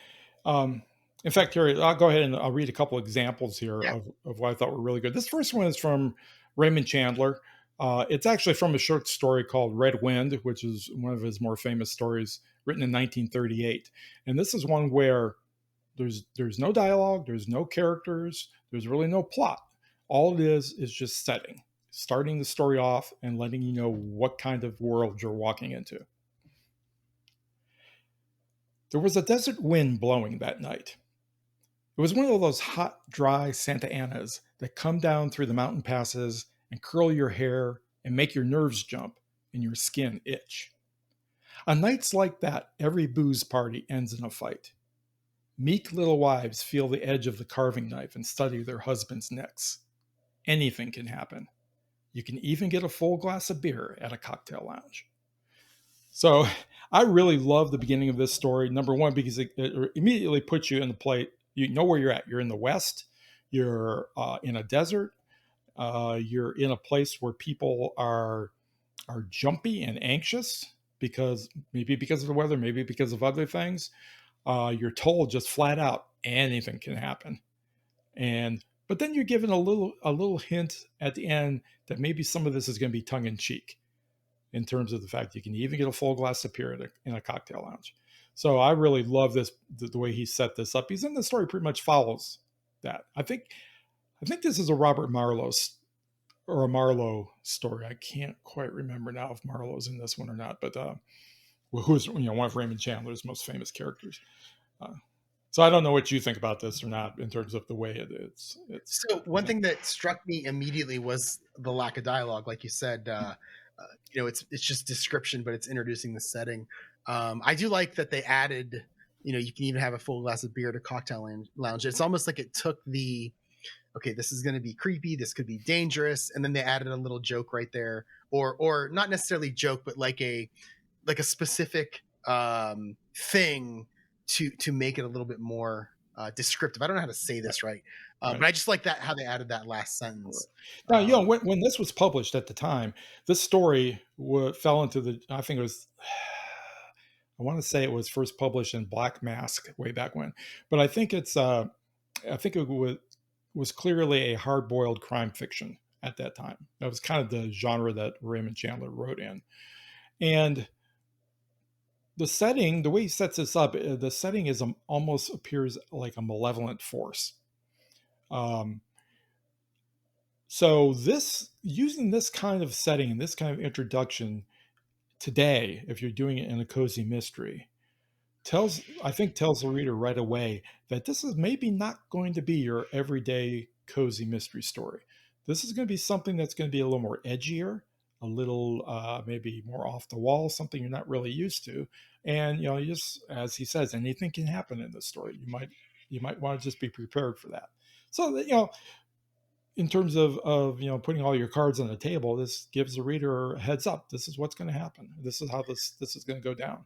In fact, here, I'll go ahead and I'll read a couple examples here of what I thought were really good. This first one is from Raymond Chandler. It's actually from a short story called Red Wind, which is one of his more famous stories, written in 1938. And this is one where there's no dialogue, there's no characters, there's really no plot. All it is just setting, starting the story off and letting you know what kind of world you're walking into. There was a desert wind blowing that night. It was one of those hot, dry Santa Anas that come down through the mountain passes and curl your hair and make your nerves jump and your skin itch. On nights like that, every booze party ends in a fight. Meek little wives feel the edge of the carving knife and study their husbands' necks. Anything can happen. You can even get a full glass of beer at a cocktail lounge. So I really love the beginning of this story. Number one, because it immediately puts you in the You know where you're at. You're in the West. You're in a desert. You're in a place where people are jumpy and anxious because of the weather, maybe because of other things. You're told just flat out anything can happen, and but then you're given a little hint at the end that maybe some of this is going to be tongue in cheek in terms of the fact you can even get a full glass of beer in a cocktail lounge. So I really love this the way he set this up. He's in the story pretty much follows that. I think this is a Robert Marlowe or a Marlowe story. I can't quite remember now if Marlowe's in this one or not, but who's one of Raymond Chandler's most famous characters. Uh, so I don't know what you think about this or not in terms of the way it's. So one thing that struck me immediately was the lack of dialogue. Like you said, it's just description, but it's introducing the setting. I do like that they added, you can even have a full glass of beer at a cocktail lounge. It's almost like it took okay, this is going to be creepy, this could be dangerous, and then they added a little joke right there, or not necessarily joke, but like a specific thing to make it a little bit more descriptive. I don't know how to say this right. But I just like that how they added that last sentence. Now, when this was published at the time, this story fell into I think it was, I want to say it was first published in Black Mask way back when, but I think it was clearly a hard-boiled crime fiction at that time. That was kind of the genre that Raymond Chandler wrote in. And the setting, the way he sets this up, the setting almost appears like a malevolent force. So using this kind of setting and this kind of introduction today, if you're doing it in a cozy mystery, tells the reader right away that this is maybe not going to be your everyday cozy mystery story. This is going to be something that's going to be a little more edgier, a little maybe more off the wall, something you're not really used to. And just as he says, anything can happen in this story. You might want to just be prepared for that. So that, in terms of putting all your cards on the table, this gives the reader a heads up. This is what's going to happen. This is how this is going to go down.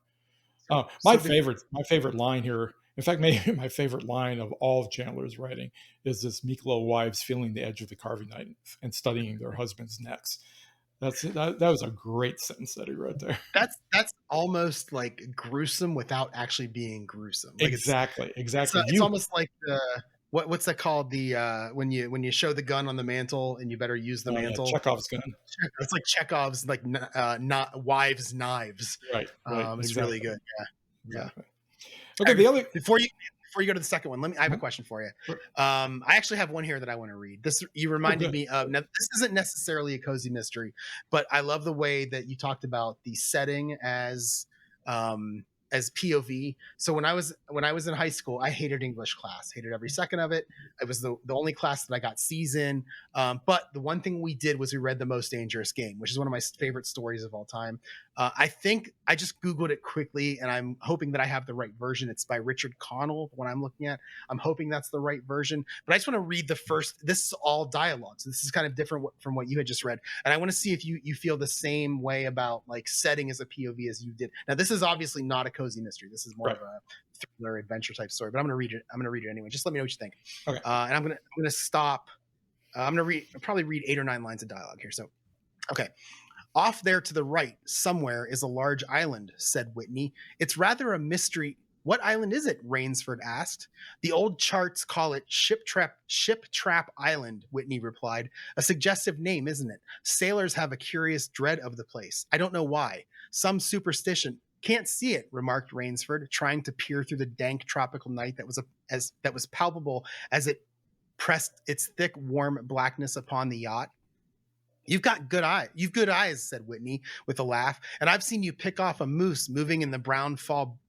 My favorite line here, in fact, maybe my favorite line of all of Chandler's writing is this Miklo wives feeling the edge of the carving knife and studying their husbands' necks. That was a great sentence that he wrote there. That's almost like gruesome without actually being gruesome. Like exactly. It's almost like what's that called? The when you show the gun on the mantle and you better use the mantle. Yeah, Chekhov's gun. It's like Chekhov's not wives' knives. Right. It's really good. Yeah. Exactly. Okay. The other before you go to the second one, I have a question for you. Sure. I actually have one here that I want to read. You reminded me of. Now, this isn't necessarily a cozy mystery, but I love the way that you talked about the setting as POV. So when I was in high school, I hated English class, hated every second of it. It was the only class that I got C's in. But the one thing we did was we read The Most Dangerous Game, which is one of my favorite stories of all time. I think I just Googled it quickly, and I'm hoping that I have the right version. It's by Richard Connell, what I'm looking at. I'm hoping that's the right version. But I just want to read this is all dialogue. So this is kind of different from what you had just read. And I want to see if you feel the same way about like setting as a POV as you did. Now, this is obviously not a cozy mystery. This is more of a thriller adventure type story, but I'm going to read it. I'm going to read it anyway. Just let me know what you think. Okay. And I'm going to stop. I'm going to probably read 8 or 9 lines of dialogue here. So, okay. Off there to the right, somewhere, is a large island, said Whitney. It's rather a mystery. What island is it? Rainsford asked. The old charts call it Ship Trap Island, Whitney replied. A suggestive name, isn't it? Sailors have a curious dread of the place. I don't know why. Some superstition. Can't see it, remarked Rainsford, trying to peer through the dank tropical night that was palpable as it pressed its thick, warm blackness upon the yacht. You've good eyes, said Whitney with a laugh, and I've seen you pick off a moose moving in the brown fall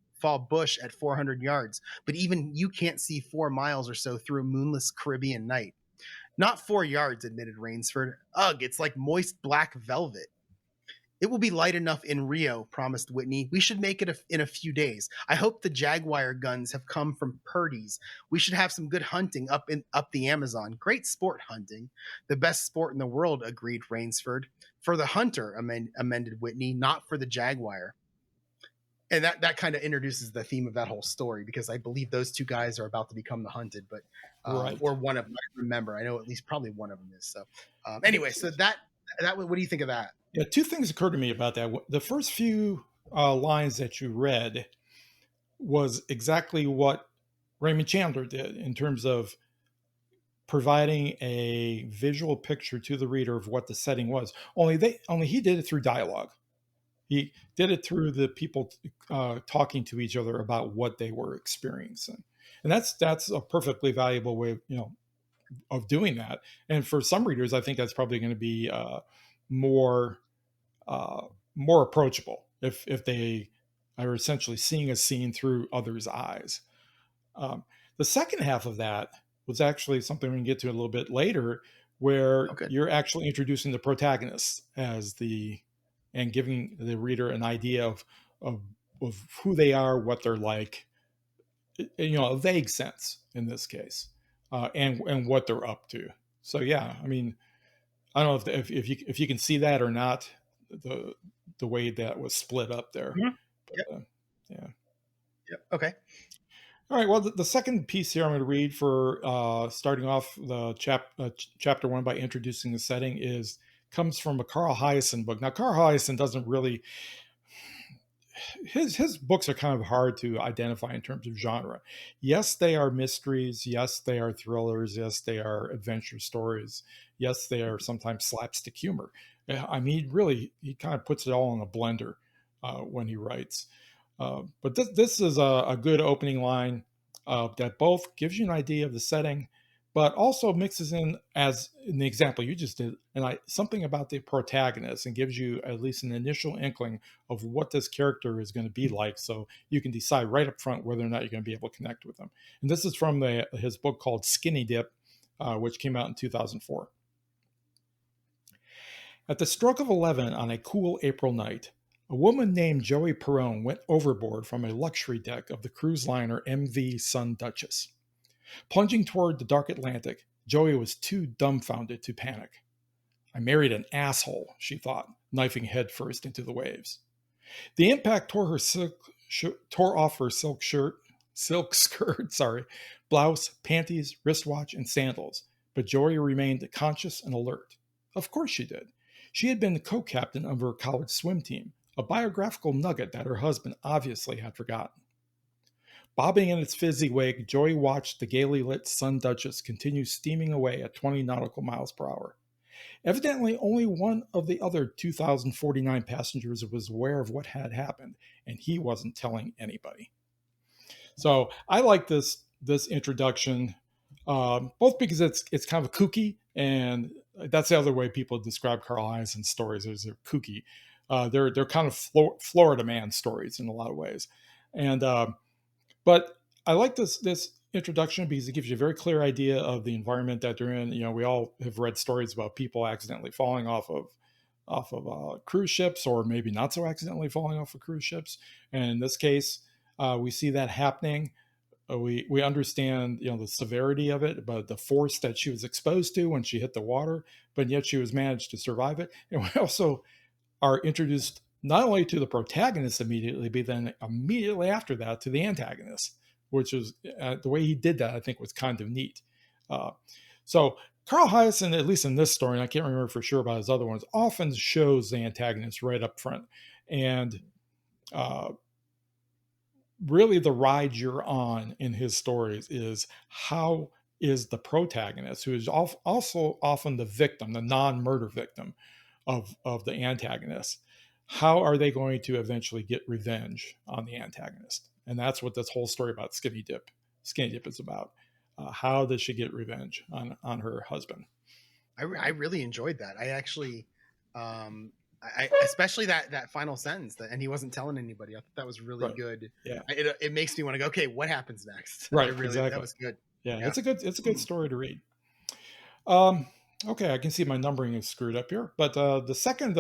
bush at 400 yards, but even you can't see 4 miles or so through a moonless Caribbean night. Not 4 yards, admitted Rainsford. Ugh, it's like moist black velvet. It will be light enough in Rio, promised Whitney. We should make it in a few days. I hope the Jaguar guns have come from Purdy's. We should have some good hunting up the Amazon. Great sport hunting. The best sport in the world, agreed Rainsford. For the hunter, amended Whitney, not for the Jaguar. and that kind of introduces the theme of that whole story, because I believe those two guys are about to become the hunted, but Right. or one of them. I remember. I know at least probably one of them is. So anyway, Yes. so that what do you think of that? Yeah, two things occurred to me about that. The first few lines that you read was exactly what Raymond Chandler did in terms of providing a visual picture to the reader of what the setting was. Only he did it through dialogue. He did it through the people talking to each other about what they were experiencing, and that's a perfectly valuable way of doing that. And for some readers, I think that's probably going to be more uh, more approachable if they are essentially seeing a scene through others' eyes. Um, the second half of that was actually something we can get to a little bit later, where Okay. you're actually introducing the protagonists and giving the reader an idea of, of who they are, what they're like, a vague sense in this case, and what they're up to. So yeah, I mean, I don't know if you can see that or not, the the way that was split up there, Mhm. Yep. but yeah. Yep. Okay. All right. Well, the second piece here I'm going to read for starting off the chapter one by introducing the setting is comes from a Carl Hiaasen book. Now, Carl Hiaasen doesn't really his books are kind of hard to identify in terms of genre. Yes, they are mysteries. Yes, they are thrillers. Yes, they are adventure stories. Yes, they are sometimes slapstick humor. I mean, he kind of puts it all in a blender when he writes. But this is a good opening line that both gives you an idea of the setting, but also mixes in, as in the example you just did, something about the protagonist and gives you at least an initial inkling of what this character is going to be like, so you can decide right up front whether or not you're going to be able to connect with them. And this is from his book called Skinny Dip, which came out in 2004. At the stroke of 11 on a cool April night, a woman named Joey Perrone went overboard from a luxury deck of the cruise liner MV Sun Duchess. Plunging toward the dark Atlantic, Joey was too dumbfounded to panic. I married an asshole, she thought, knifing headfirst into the waves. The impact tore off her silk skirt, blouse, panties, wristwatch, and sandals, but Joey remained conscious and alert. Of course she did. She had been the co-captain of her college swim team, a biographical nugget that her husband obviously had forgotten. Bobbing in its fizzy wake, Joey watched the gaily lit Sun Duchess continue steaming away at 20 nautical miles per hour. Evidently, only one of the other 2,049 passengers was aware of what had happened, and he wasn't telling anybody. So I like this introduction, both because it's kind of kooky, and that's the other way people describe Carl Hiaasen's stories. Is they're kooky. They're kind of Florida man stories in a lot of ways, and but I like this introduction because it gives you a very clear idea of the environment that they're in. We all have read stories about people accidentally falling off of cruise ships, or maybe not so accidentally falling off of cruise ships. And in this case, we see that happening. We understand the severity of it, but the force that she was exposed to when she hit the water, but yet she was managed to survive it. And we also are introduced not only to the protagonist immediately, but then immediately after that to the antagonist, which is the way he did that, I think, was kind of neat. So Carl Hiaasen, at least in this story, and I can't remember for sure about his other ones, often shows the antagonist right up front. And really the ride you're on in his stories is how is the protagonist, who is also often the victim, the non-murder victim of the antagonist, how are they going to eventually get revenge on the antagonist? And that's what this whole story about Skinny Dip is about. How does she get revenge on her husband? I really enjoyed that. I actually, I especially that final sentence that, and he wasn't telling anybody. I thought that was really Right. good. Yeah. It makes me want to go, okay, what happens next? Right. That Exactly. was good. Yeah. Yeah. It's a good story to read. Okay, I can see my numbering is screwed up here, but the second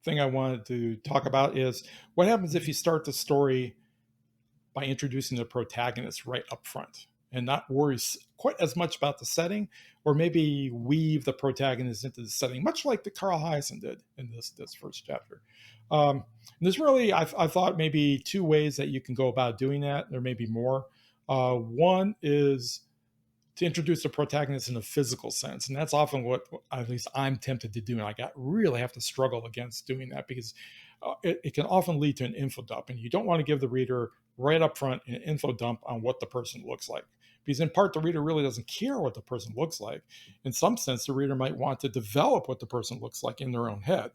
thing I wanted to talk about is what happens if you start the story by introducing the protagonist right up front and not worry quite as much about the setting, or maybe weave the protagonist into the setting, much like the Carl Hiaasen did in this first chapter. There's really, I thought maybe two ways that you can go about doing that. There may be more. One is to introduce the protagonist in a physical sense, and that's often what at least I'm tempted to do, and I got really have to struggle against doing that because it can often lead to an info dump, and you don't want to give the reader right up front an info dump on what the person looks like, because in part the reader really doesn't care what the person looks like. In some sense, the reader might want to develop what the person looks like in their own head.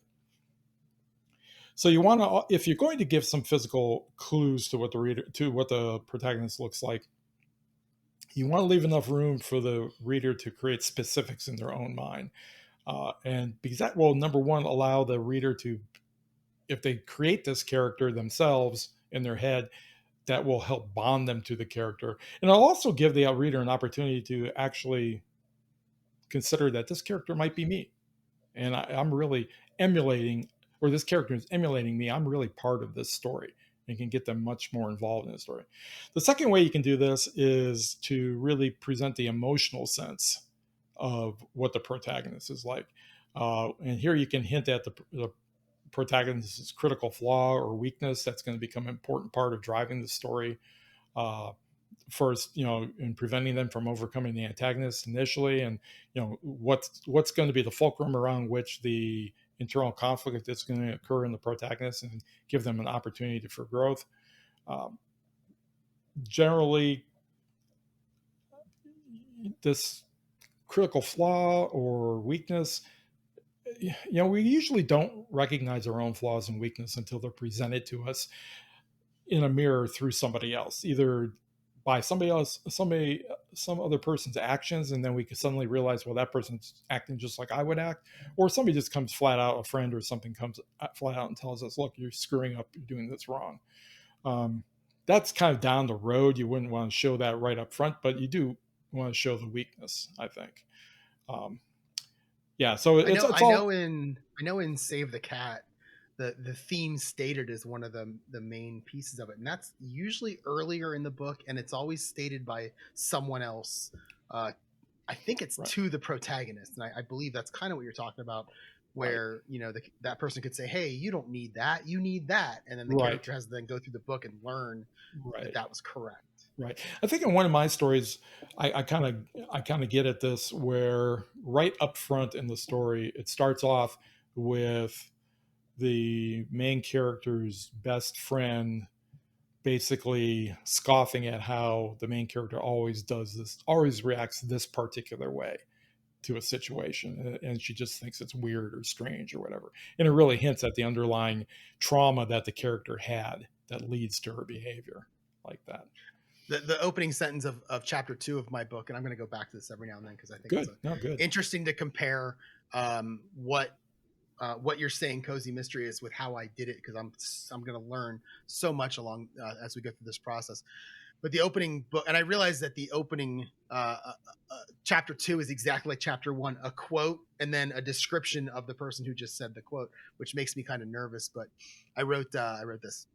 So you want to, if you're going to give some physical clues to what the protagonist looks like, you want to leave enough room for the reader to create specifics in their own mind. And because that will, number one, allow the reader to, if they create this character themselves in their head, that will help bond them to the character. And it'll also give the reader an opportunity to actually consider that this character might be me. And I'm really emulating, or this character is emulating me. I'm really part of this story and can get them much more involved in the story. The second way you can do this is to really present the emotional sense of what the protagonist is like. And here you can hint at the protagonist's critical flaw or weakness that's going to become an important part of driving the story. First, in preventing them from overcoming the antagonist initially, and what's going to be the fulcrum around which the internal conflict that's going to occur in the protagonist, and give them an opportunity for growth. Generally, this critical flaw or weakness, we usually don't recognize our own flaws and weakness until they're presented to us in a mirror through somebody else, either by some other person's actions, and then we can suddenly realize, well, that person's acting just like I would act, or somebody just comes flat out, a friend or something comes flat out and tells us, look, you're screwing up, you're doing this wrong. That's kind of down the road. You wouldn't want to show that right up front, but you do want to show the weakness, I think. So I know in Save the Cat, the theme stated as one of the main pieces of it, and that's usually earlier in the book, and it's always stated by someone else. I think it's right to the protagonist, and I believe that's kind of what you're talking about, where right. That person could say, hey, you don't need that, you need that, and then the right. character has to then go through the book and learn right. that was correct. Right. I think in one of my stories, I kind of get at this, where right up front in the story, it starts off with the main character's best friend basically scoffing at how the main character always reacts this particular way to a situation, and she just thinks it's weird or strange or whatever. And it really hints at the underlying trauma that the character had that leads to her behavior like that. The opening sentence of chapter 2 of my book, and I'm going to go back to this every now and then because I think it's interesting to compare what you're saying, Cozy Mystery, is with how I did it, because I'm going to learn so much along as we go through this process. But the opening book, and I realized that the opening chapter 2 is exactly like chapter 1, a quote and then a description of the person who just said the quote, which makes me kind of nervous. But I wrote this.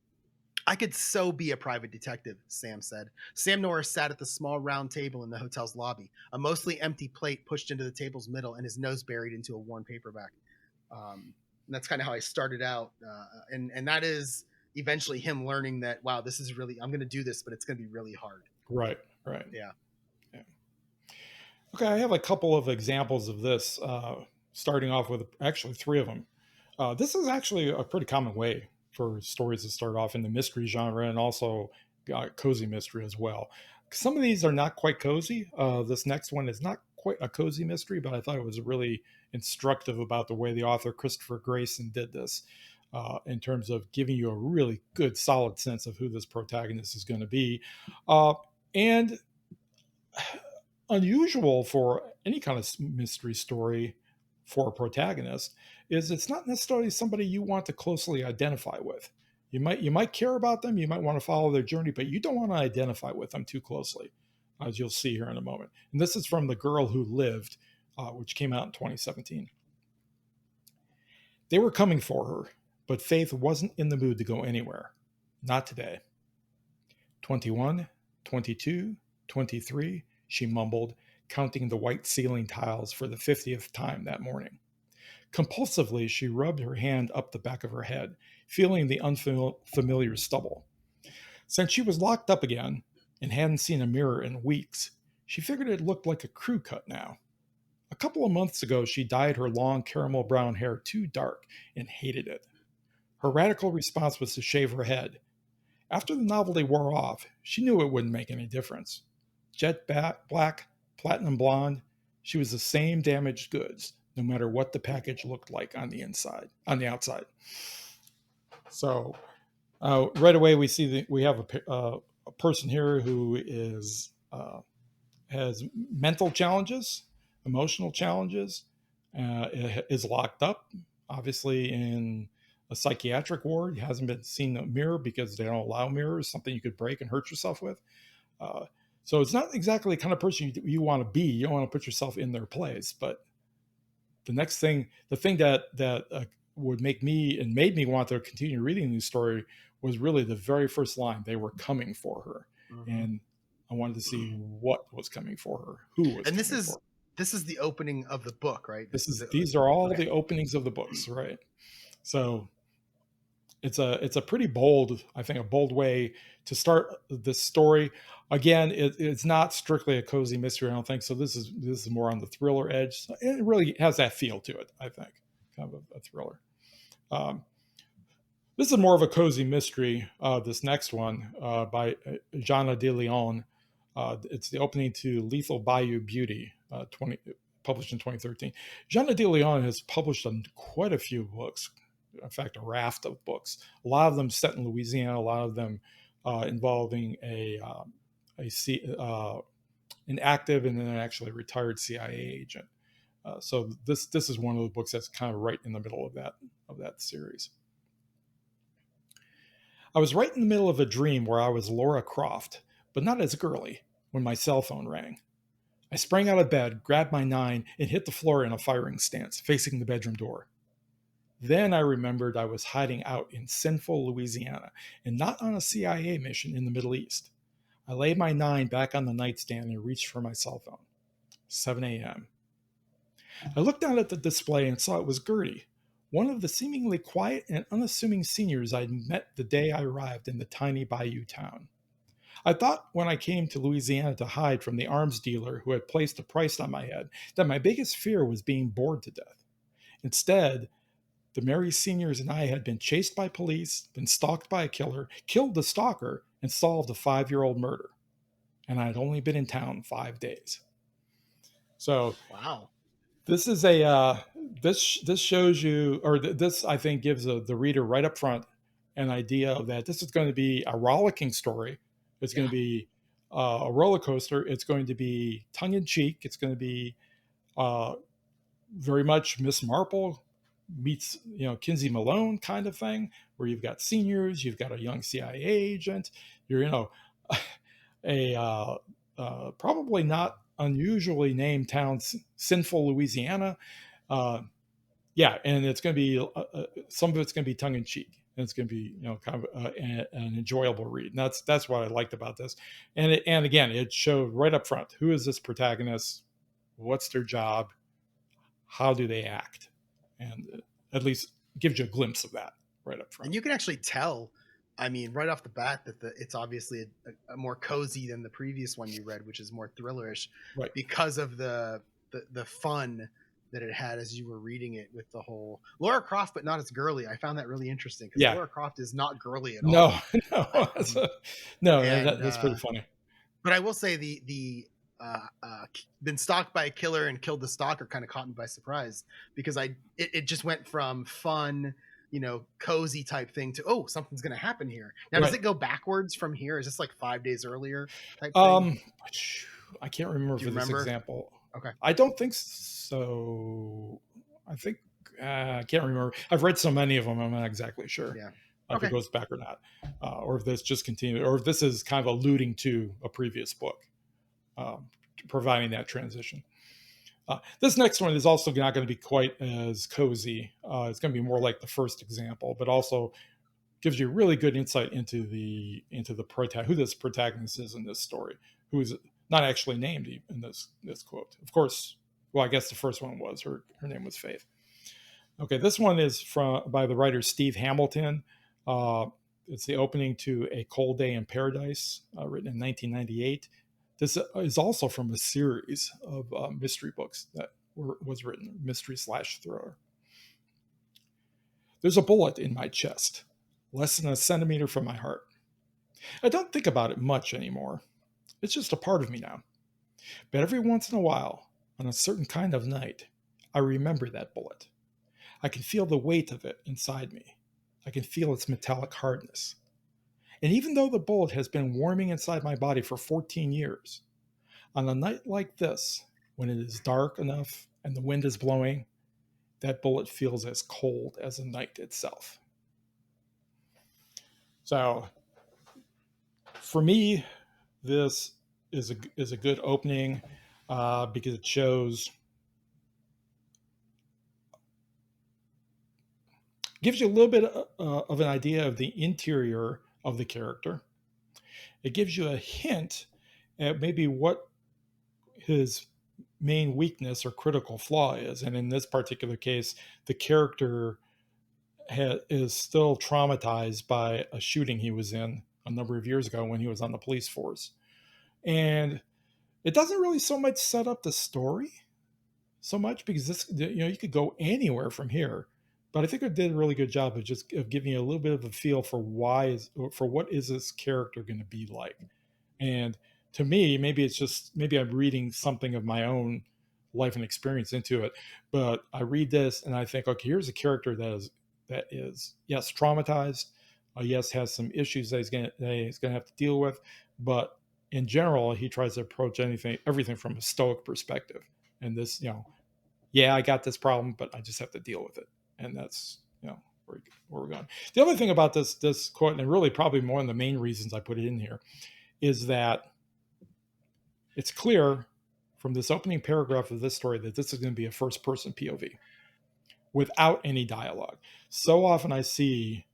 I could so be a private detective, Sam said. Sam Norris sat at the small round table in the hotel's lobby, a mostly empty plate pushed into the table's middle and his nose buried into a worn paperback. And that's kind of how I started out. And that is eventually him learning that, wow, this is really, I'm going to do this, but it's going to be really hard. Right. Yeah. Okay, I have a couple of examples of this, starting off with actually 3 of them. This is actually a pretty common way for stories to start off in the mystery genre, and also cozy mystery as well. Some of these are not quite cozy. This next one is not quite a cozy mystery, but I thought it was really instructive about the way the author Christopher Grayson did this, in terms of giving you a really good, solid sense of who this protagonist is going to be. And unusual for any kind of mystery story for a protagonist is it's not necessarily somebody you want to closely identify with. You might care about them, you might want to follow their journey, but you don't want to identify with them too closely, as you'll see here in a moment. And this is from The Girl Who Lived, which came out in 2017. They were coming for her, but Faith wasn't in the mood to go anywhere. Not today. 21, 22, 23, she mumbled, counting the white ceiling tiles for the 50th time that morning. Compulsively, she rubbed her hand up the back of her head, feeling the unfamiliar stubble. Since she was locked up again and hadn't seen a mirror in weeks, she figured it looked like a crew cut now. A couple of months ago, she dyed her long caramel brown hair too dark and hated it. Her radical response was to shave her head. After the novelty wore off, she knew it wouldn't make any difference. Jet black, platinum blonde, she was the same damaged goods, no matter what the package looked like on the outside. So right away we see that we have a person here who has mental challenges, emotional challenges, is locked up, obviously in a psychiatric ward. He hasn't been seen a mirror because they don't allow mirrors, something you could break and hurt yourself with. So it's not exactly the kind of person you want to be. You don't want to put yourself in their place. But the thing that would make me and made me want to continue reading this story was really the very first line. They were coming for her. Mm-hmm. And I wanted to see what was coming for her, who was. And this is the opening of the book, right? These are all the openings of the books, right? So it's a pretty bold, I think, a bold way to start this story. Again, it's not strictly a cozy mystery, I don't think. So this is more on the thriller edge. It really has that feel to it, I think, kind of a thriller. This is more of a cozy mystery. This next one by Jana de Leon. It's the opening to Lethal Bayou Beauty, published in 2013. Jana de Leon has published quite a few books. In fact, a raft of books. A lot of them set in Louisiana. A lot of them involving an active and then actually retired CIA agent. So this is one of the books that's kind of right in the middle of that series. I was right in the middle of a dream where I was Laura Croft, but not as girly, when my cell phone rang. I sprang out of bed, grabbed my 9, and hit the floor in a firing stance, facing the bedroom door. Then I remembered I was hiding out in sinful Louisiana and not on a CIA mission in the Middle East. I laid my 9 back on the nightstand and reached for my cell phone. 7 a.m. I looked down at the display and saw it was Gertie, one of the seemingly quiet and unassuming seniors I'd met the day I arrived in the tiny bayou town. I thought when I came to Louisiana to hide from the arms dealer who had placed a price on my head that my biggest fear was being bored to death. Instead, the merry seniors and I had been chased by police, been stalked by a killer, killed the stalker, and solved a 5-year-old murder. And I had only been in town 5 days. So, wow. This is this shows you, or this I think gives the reader right up front an idea that this is going to be a rollicking story. It's going to be a roller coaster. It's going to be tongue in cheek. It's going to be very much Miss Marple meets Kinsey Malone kind of thing, where you've got seniors, you've got a young CIA agent, you're a probably not unusually named town, sinful Louisiana. And it's going to be some of it's going to be tongue in cheek, and it's going to be kind of an enjoyable read. And that's what I liked about this. And again, it showed right up front, who is this protagonist, what's their job, how do they act, and at least gives you a glimpse of that right up front. And you can actually tell, I mean, right off the bat, that it's obviously a more cozy than the previous one you read, which is more thrillerish, right? Because of the fun that it had as you were reading it, with the whole Laura Croft, but not as girly. I found that really interesting, because Laura Croft is not girly at all. That's pretty funny. But I will say the been stalked by a killer and killed the stalker kind of caught me by surprise, because it just went from fun, cozy type thing to, something's going to happen here. Now, does it go backwards from here? Is this like 5 days earlier type thing? I can't remember for this example. Okay. I don't think so. I think, I can't remember. I've read so many of them, I'm not exactly sure if it goes back or not. Or if this just continued, or if this is kind of alluding to a previous book, providing that transition. This next one is also not going to be quite as cozy. It's going to be more like the first example, but also gives you really good insight into who this protagonist is in this story, who is not actually named in this quote. Of course, well, I guess the first one was her name was Faith. Okay, this one is by the writer Steve Hamilton. Uh, it's the opening to A Cold Day in Paradise, written in 1998. This is also from a series of mystery books that was written, mystery/thriller. There's a bullet in my chest, less than a centimeter from my heart. I don't think about it much anymore. It's just a part of me now. But every once in a while, on a certain kind of night, I remember that bullet. I can feel the weight of it inside me. I can feel its metallic hardness. And even though the bullet has been warming inside my body for 14 years, on a night like this, when it is dark enough and the wind is blowing, that bullet feels as cold as the night itself. So, for me, this is a good opening because it gives you a little bit of an idea of the interior of the character. It gives you a hint at maybe what his main weakness or critical flaw is. And in this particular case, the character is still traumatized by a shooting he was in a number of years ago when he was on the police force. And it doesn't really so much set up the story so much, because this, you could go anywhere from here. But I think it did a really good job of giving you a little bit of a feel for what is this character going to be like. And to me, maybe I'm reading something of my own life and experience into it. But I read this and I think, okay, here's a character that is yes, traumatized, yes, has some issues that he's going to have to deal with, but in general, he tries to approach everything from a stoic perspective. And this, yeah, I got this problem, but I just have to deal with it. And that's, where we're going. The other thing about this quote, and really probably one of the main reasons I put it in here, is that it's clear from this opening paragraph of this story that this is going to be a first-person POV without any dialogue. So often I see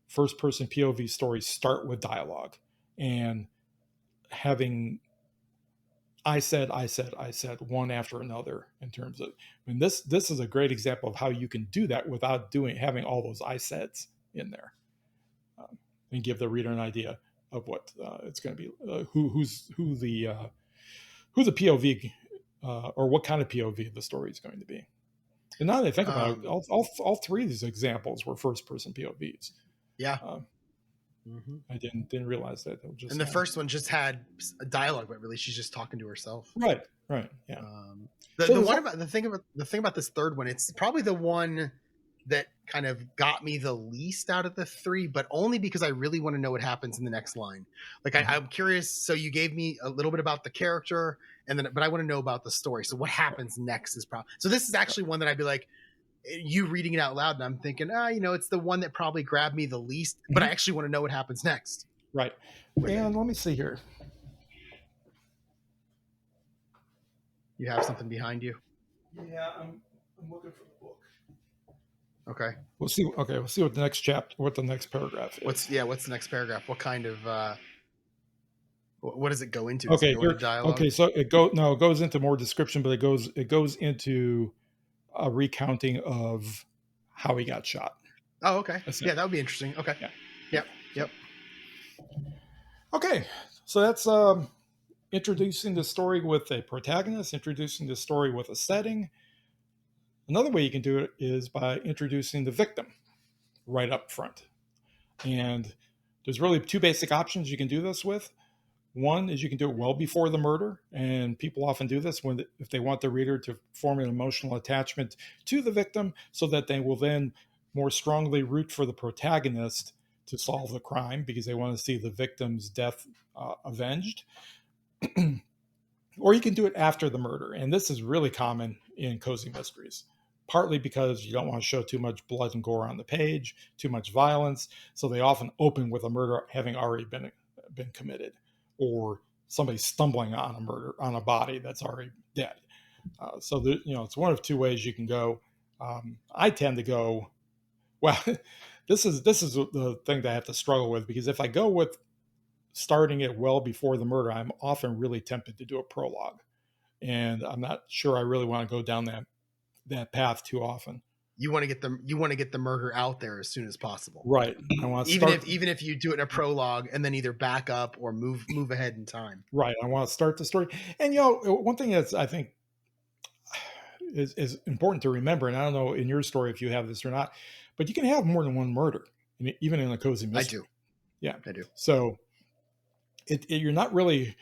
first-person POV stories start with dialogue and having I said one after another in terms of, this is a great example of how you can do that without having all those I saids in there, and give the reader an idea of what it's going to be, who the POV or what kind of POV the story is going to be. And now that I think about it, all three of these examples were first person POVs. Yeah. I didn't realize that. And the first one just had a dialogue, but really she's just talking to herself. Right. Yeah. The thing about this third one, it's probably the one that kind of got me the least out of the three, but only because I really want to know what happens in the next line. Like I'm curious. So you gave me a little bit about the character, but I want to know about the story. So what happens next is probably. So this is actually one that I'd be like, you reading it out loud, and I'm thinking, it's the one that probably grabbed me the least, but I actually want to know what happens next. Right. And let me see here. You have something behind you? Yeah, I'm looking for the book. Okay. We'll see what the next chapter, what the next paragraph is. What's the next paragraph? What kind of what does it go into? Does it go into dialogue? Okay, so it goes into more description, but it goes into a recounting of how he got shot. Oh, okay. Yeah, that would be interesting. Okay. Yeah. Yep. Okay, so that's introducing the story with a protagonist, introducing the story with a setting. Another way you can do it is by introducing the victim right up front. And there's really two basic options you can do this with. One is you can do it well before the murder, and people often do this if they want the reader to form an emotional attachment to the victim, so that they will then more strongly root for the protagonist to solve the crime because they want to see the victim's death avenged. Or you can do it after the murder, and this is really common in cozy mysteries, partly because you don't want to show too much blood and gore on the page, too much violence, so they often open with a murder having already been committed, or somebody stumbling on a body that's already dead. So it's one of two ways you can go. I tend to go, well, this is the thing that I have to struggle with, because if I go with starting it well before the murder, I'm often really tempted to do a prologue, and I'm not sure I really want to go down that path too often. You want to get the murder out there as soon as possible. Right. I want to Even if you do it in a prologue and then either back up or move ahead in time. Right. I want to start the story. And one thing that's I think is important to remember, and I don't know in your story if you have this or not, but you can have more than one murder, even in a cozy mystery. I do. Yeah, I do. So you're not really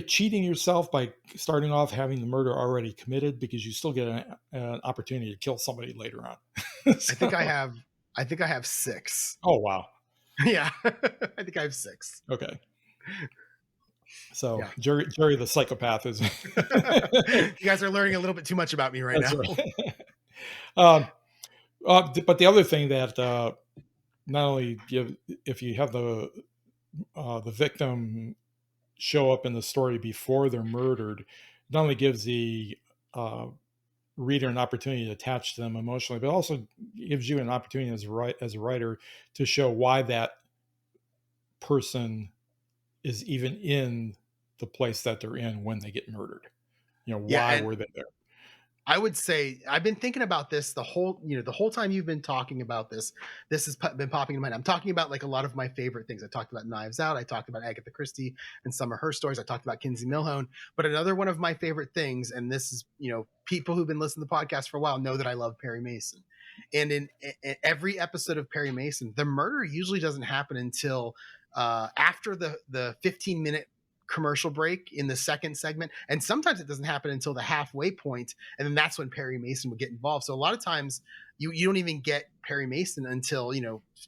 cheating yourself by starting off having the murder already committed, because you still get an opportunity to kill somebody later on. So, I think I have 6. Oh wow. Yeah, I think I have 6. Okay. So yeah. Jerry the psychopath is. You guys are learning a little bit too much about me right now. Right. But the other thing that not only if you have the victim show up in the story before they're murdered, not only gives the reader an opportunity to attach to them emotionally, but also gives you an opportunity as a writer to show why that person is even in the place that they're in when they get murdered. Why were they there? I would say I've been thinking about this the whole time you've been talking about this. This has been popping in mind. I'm talking about like a lot of my favorite things. I talked about Knives Out. I talked about Agatha Christie and some of her stories. I talked about Kinsey Millhone. But another one of my favorite things, and this is, people who've been listening to the podcast for a while know that I love Perry Mason. And in every episode of Perry Mason, the murder usually doesn't happen until after the 15-minute commercial break in the second segment, and sometimes it doesn't happen until the halfway point, and then that's when Perry Mason would get involved. So a lot of times you don't even get Perry Mason until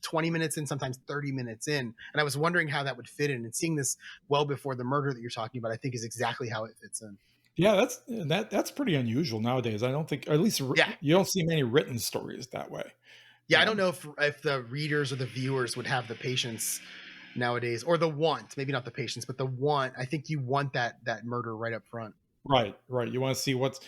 20 minutes in, sometimes 30 minutes in. And I was wondering how that would fit in, and seeing this well before the murder that you're talking about, I think is exactly how it fits in. Yeah, that's pretty unusual nowadays. I don't think, or at least you don't see many written stories that way. Yeah, I don't know if the readers or the viewers would have the patience nowadays, or the want, maybe not the patience, but the want. I think you want that murder right up front. Right. You want to see what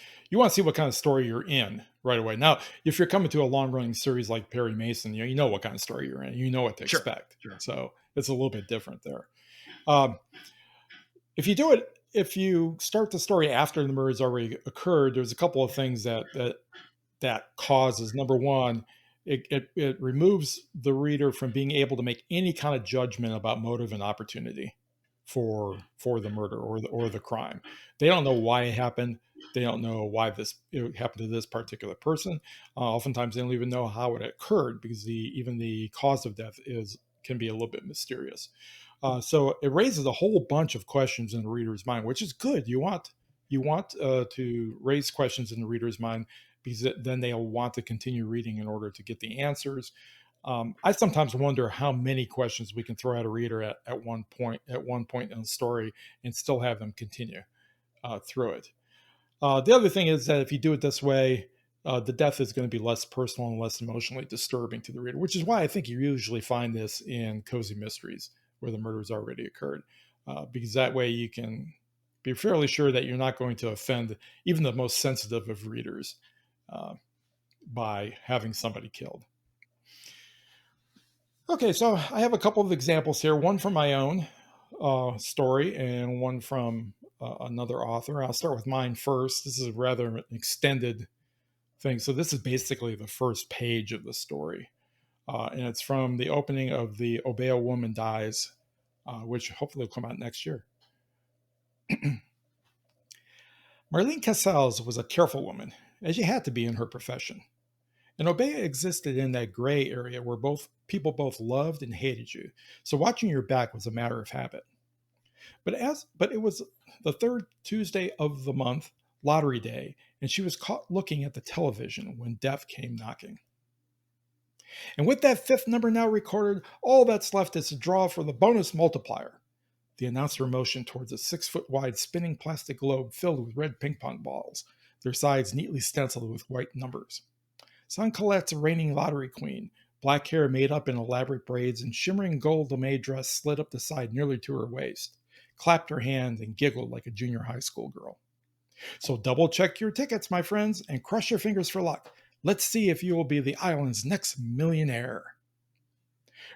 kind of story you're in right away. Now, if you're coming to a long running series like Perry Mason, you know what kind of story you're in. You know what to expect. Sure. So it's a little bit different there. If you start the story after the murder has already occurred, there's a couple of things that causes. Number one, it removes the reader from being able to make any kind of judgment about motive and opportunity for the murder or the crime. They don't know why it happened. They don't know why it happened to this particular person. Oftentimes, they don't even know how it occurred, because even the cause of death can be a little bit mysterious. So it raises a whole bunch of questions in the reader's mind, which is good. You want to raise questions in the reader's mind, because then they'll want to continue reading in order to get the answers. I sometimes wonder how many questions we can throw at a reader at one point in the story and still have them continue through it. The other thing is that if you do it this way, the death is going to be less personal and less emotionally disturbing to the reader, which is why I think you usually find this in cozy mysteries where the murder has already occurred, because that way you can be fairly sure that you're not going to offend even the most sensitive of readers by having somebody killed. Okay, so I have a couple of examples here, one from my own story and one from another author. I'll start with mine first. This is rather an extended thing. So this is basically the first page of the story. And it's from the opening of the Obey a Woman Dies, which hopefully will come out next year. Marlene Casals was a careful woman, as you had to be in her profession. And Obeah existed in that gray area where people both loved and hated you, so watching your back was a matter of habit. But it was the third Tuesday of the month, lottery day, and she was caught looking at the television when death came knocking. And with that fifth number now recorded, all that's left is to draw for the bonus multiplier. The announcer motioned towards a 6-foot-wide spinning plastic globe filled with red ping pong balls, their sides neatly stenciled with white numbers. San Colette's reigning lottery queen, black hair made up in elaborate braids and shimmering gold lame dress slid up the side nearly to her waist, clapped her hand and giggled like a junior high school girl. So double check your tickets, my friends, and cross your fingers for luck. Let's see if you will be the island's next millionaire.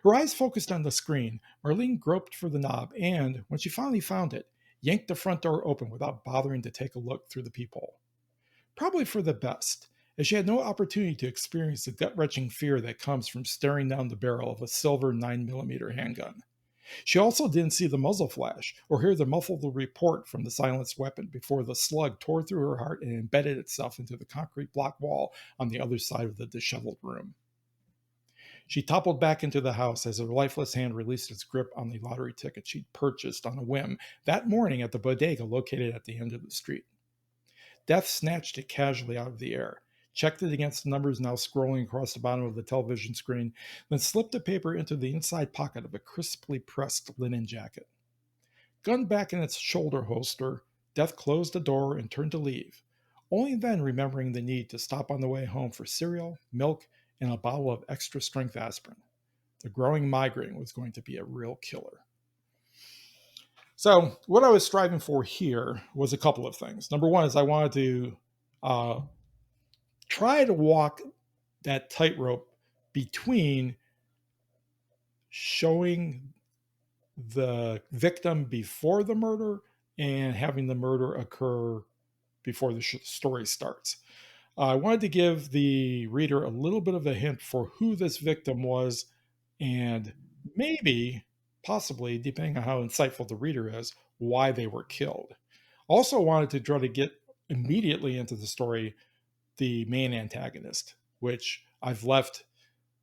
Her eyes focused on the screen. Marlene groped for the knob and, when she finally found it, yanked the front door open without bothering to take a look through the peephole. Probably for the best, as she had no opportunity to experience the gut-wrenching fear that comes from staring down the barrel of a silver 9mm handgun. She also didn't see the muzzle flash or hear the muffled report from the silenced weapon before the slug tore through her heart and embedded itself into the concrete block wall on the other side of the disheveled room. She toppled back into the house as her lifeless hand released its grip on the lottery ticket she'd purchased on a whim that morning at the bodega located at the end of the street. Death snatched it casually out of the air, checked it against the numbers now scrolling across the bottom of the television screen, then slipped the paper into the inside pocket of a crisply pressed linen jacket. Gun back in its shoulder holster, Death closed the door and turned to leave, only then remembering the need to stop on the way home for cereal, milk, and a bottle of extra-strength aspirin. The growing migraine was going to be a real killer. So what I was striving for here was a couple of things. Number one is I wanted to try to walk that tightrope between showing the victim before the murder and having the murder occur before the story starts. I wanted to give the reader a little bit of a hint for who this victim was and maybe, possibly, depending on how insightful the reader is, why they were killed. Also wanted to try to get immediately into the story the main antagonist, which I've left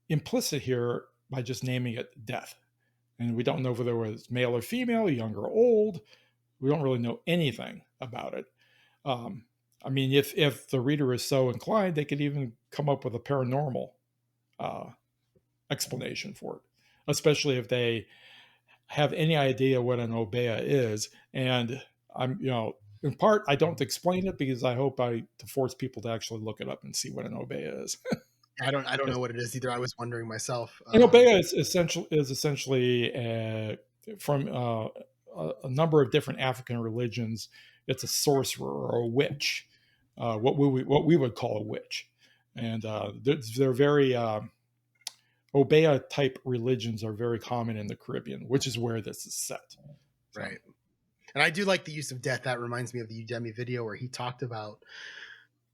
implicit here by just naming it Death. And we don't know whether it was male or female, young or old. We don't really know anything about it. I mean, if the reader is so inclined, they could even come up with a paranormal explanation for it, especially if they have any idea what an obeah is. And I'm, in part, I don't explain it because I hope to force people to actually look it up and see what an obeah is. I don't know what it is either. I was wondering myself. An obeah is essentially from a number of different African religions. It's a sorcerer or a witch, what we would call a witch, and they're very obeah type religions are very common in the Caribbean, which is where this is set. So. Right. And I do like the use of death. That reminds me of the Udemy video where he talked about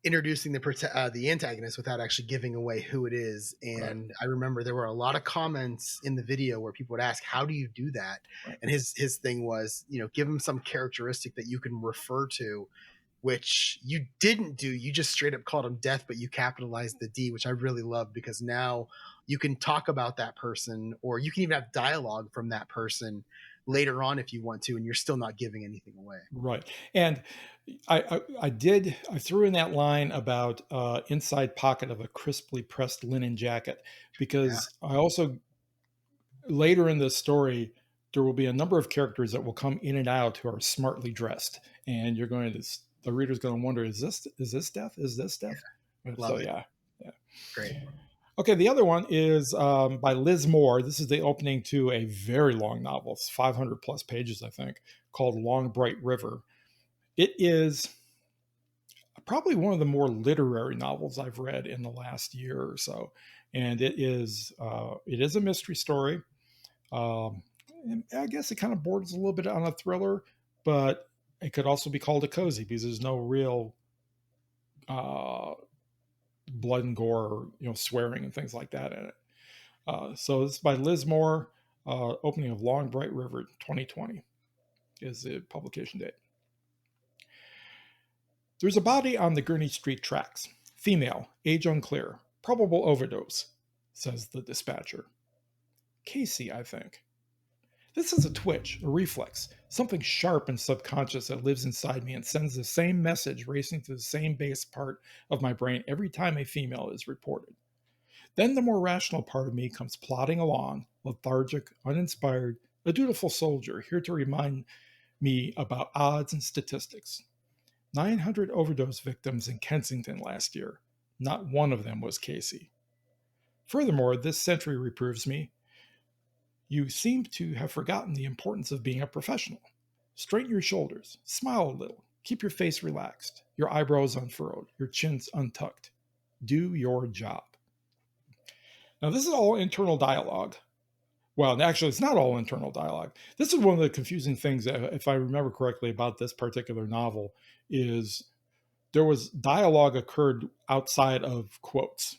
introducing the antagonist without actually giving away who it is. And right. I remember there were a lot of comments in the video where people would ask, how do you do that? Right. And his thing was, give him some characteristic that you can refer to, which you didn't do. You just straight up called him Death, but you capitalized the D, which I really love because now you can talk about that person, or you can even have dialogue from that person later on if you want to, and you're still not giving anything away. Right. And I threw in that line about inside pocket of a crisply pressed linen jacket because I also, later in the story, there will be a number of characters that will come in and out who are smartly dressed, and the reader's going to wonder, is this Death? Is this Death? Yeah. Love it. Yeah. Great. Okay, the other one is by Liz Moore. This is the opening to a very long novel. It's 500 plus pages, I think, called Long Bright River. It is probably one of the more literary novels I've read in the last year or so. And it is a mystery story. And I guess it kind of borders a little bit on a thriller, but it could also be called a cozy because there's no real blood and gore, swearing and things like that in it. So this is by Liz Moore. Opening of Long Bright River 2020 is the publication date. There's a body on the Gurney Street tracks. Female, age unclear, probable overdose, says the dispatcher. Casey, I think. This is a twitch, a reflex, something sharp and subconscious that lives inside me and sends the same message racing through the same base part of my brain every time a female is reported. Then the more rational part of me comes plodding along, lethargic, uninspired, a dutiful soldier here to remind me about odds and statistics. 900 overdose victims in Kensington last year. Not one of them was Casey. Furthermore, this century reproves me. You seem to have forgotten the importance of being a professional. Straighten your shoulders, smile a little, keep your face relaxed, your eyebrows unfurrowed, your chins untucked. Do your job. Now, this is all internal dialogue. Well, actually, it's not all internal dialogue. This is one of the confusing things, if I remember correctly, about this particular novel is there was dialogue occurred outside of quotes.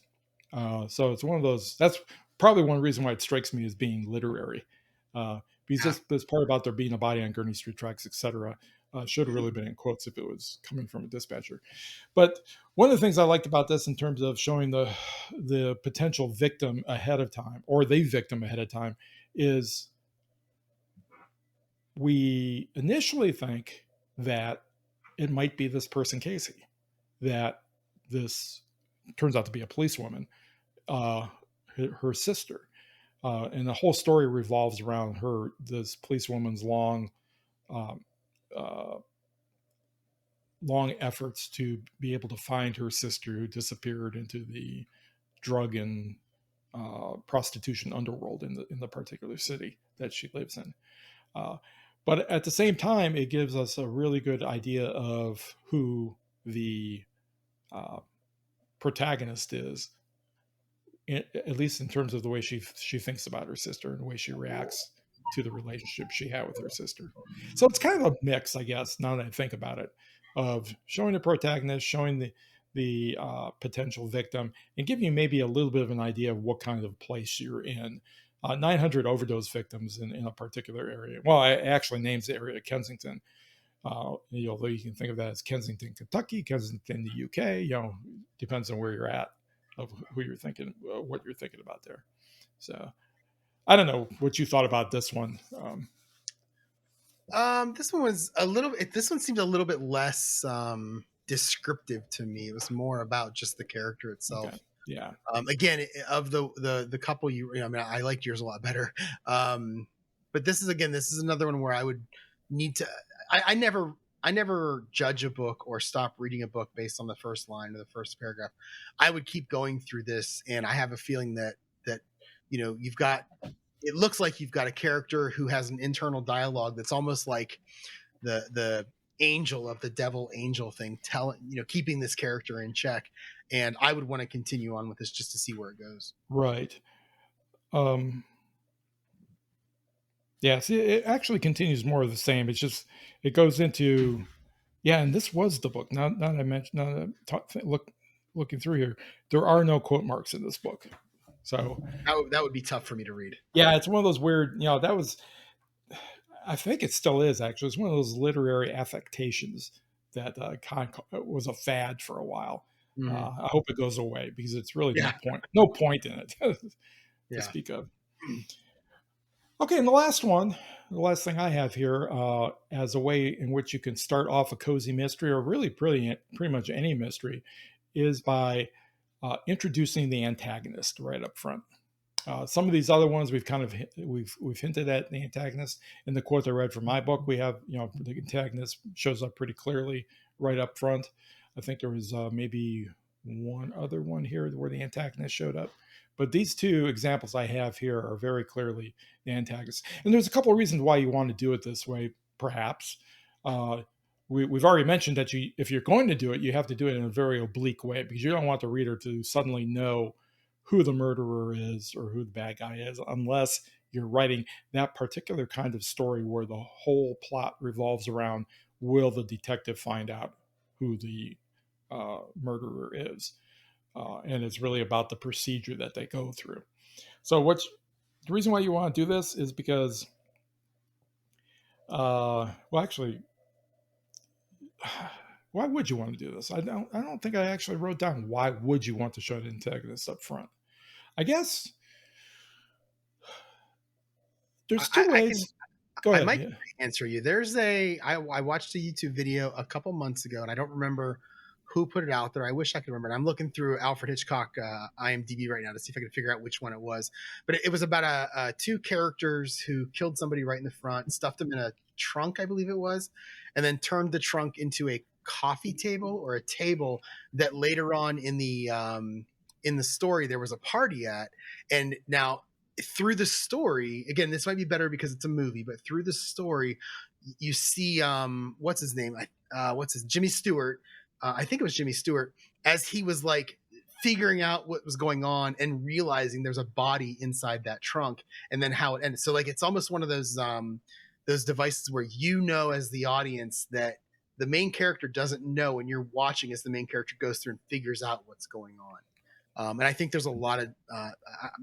So it's one of those. That's probably one reason why it strikes me as being literary, because Yeah. this part about there being a body on Gurney Street tracks, etc., should have really been in quotes if it was coming from a dispatcher. But one of the things I liked about this, in terms of showing the potential victim ahead of time, or the victim ahead of time, is we initially think that it might be this person Casey, that this turns out to be a policewoman, uh, her sister, and the whole story revolves around this policewoman's um, uh, long efforts to be able to find her sister who disappeared into the drug and prostitution underworld in the particular city that she lives in. Uh, but at the same time, it gives us a really good idea of who the uh, protagonist is, at least in terms of the way she thinks about her sister and the way she reacts to the relationship she had with her sister. So it's kind of a mix, I guess, now that I think about it, of showing the protagonist, showing the potential victim, and giving you maybe a little bit of an idea of what kind of place you're in. 900 overdose victims in a particular area. Well, it actually names the area Kensington. Although you can think of that as Kensington, Kentucky, Kensington, the UK. Depends on where you're at, of who you're thinking, what you're thinking about there. So I don't know what you thought about this one. This one was a little. This one seemed a little bit less descriptive to me. It was more about just the character itself. Okay. Yeah. Again, of the couple I mean, I liked yours a lot better. But this is another one where I would need to. I never judge a book or stop reading a book based on the first line or the first paragraph. I would keep going through this, and I have a feeling that you've got. It looks like you've got a character who has an internal dialogue that's almost like the angel of the devil angel thing, keeping this character in check. And I would want to continue on with this just to see where it goes. Right. Yeah, see, it actually continues more of the same. It's just, it goes into, yeah, and this was the book. Now that I mentioned, looking through here, there are no quote marks in this book. So that would be tough for me to read. yeah, it's one of those weird, that was, I think it still is actually. It's one of those literary affectations that kind of was a fad for a while. Mm-hmm. I hope it goes away, because it's really no point in it to speak of. Okay, and the last thing I have here, as a way in which you can start off a cozy mystery, or really pretty much any mystery, is by introducing the antagonist right up front. Some of these other ones we've hinted at the antagonist. In the quote I read from my book, we have the antagonist shows up pretty clearly right up front. I think there was maybe one other one here where the antagonist showed up, but these two examples I have here are very clearly the antagonist. And there's a couple of reasons why you want to do it this way. Perhaps we've already mentioned that if you're going to do it, you have to do it in a very oblique way, because you don't want the reader to suddenly know who the murderer is or who the bad guy is, unless you're writing that particular kind of story where the whole plot revolves around, will the detective find out who the murderer is? And it's really about the procedure that they go through. So the reason why you want to do this is because, actually, why would you want to do this? I don't think I actually wrote down why would you want to show the antagonist up front. I guess there's two ways. Go ahead. I might answer you. I watched a YouTube video a couple months ago, and I don't remember who put it out there. I wish I could remember. I'm looking through Alfred Hitchcock IMDb right now to see if I can figure out which one it was. But it was about two characters who killed somebody right in the front, stuffed them in a trunk, I believe it was, and then turned the trunk into a coffee table, or a table that later on in the story there was a party at. And now, through the story, again, this might be better because it's a movie, but through the story, you see what's his name? Jimmy Stewart. I think it was Jimmy Stewart, as he was like figuring out what was going on and realizing there's a body inside that trunk, and then how it ended. So like, it's almost one of those devices where, as the audience, that the main character doesn't know, and you're watching as the main character goes through and figures out what's going on. And I think there's a lot of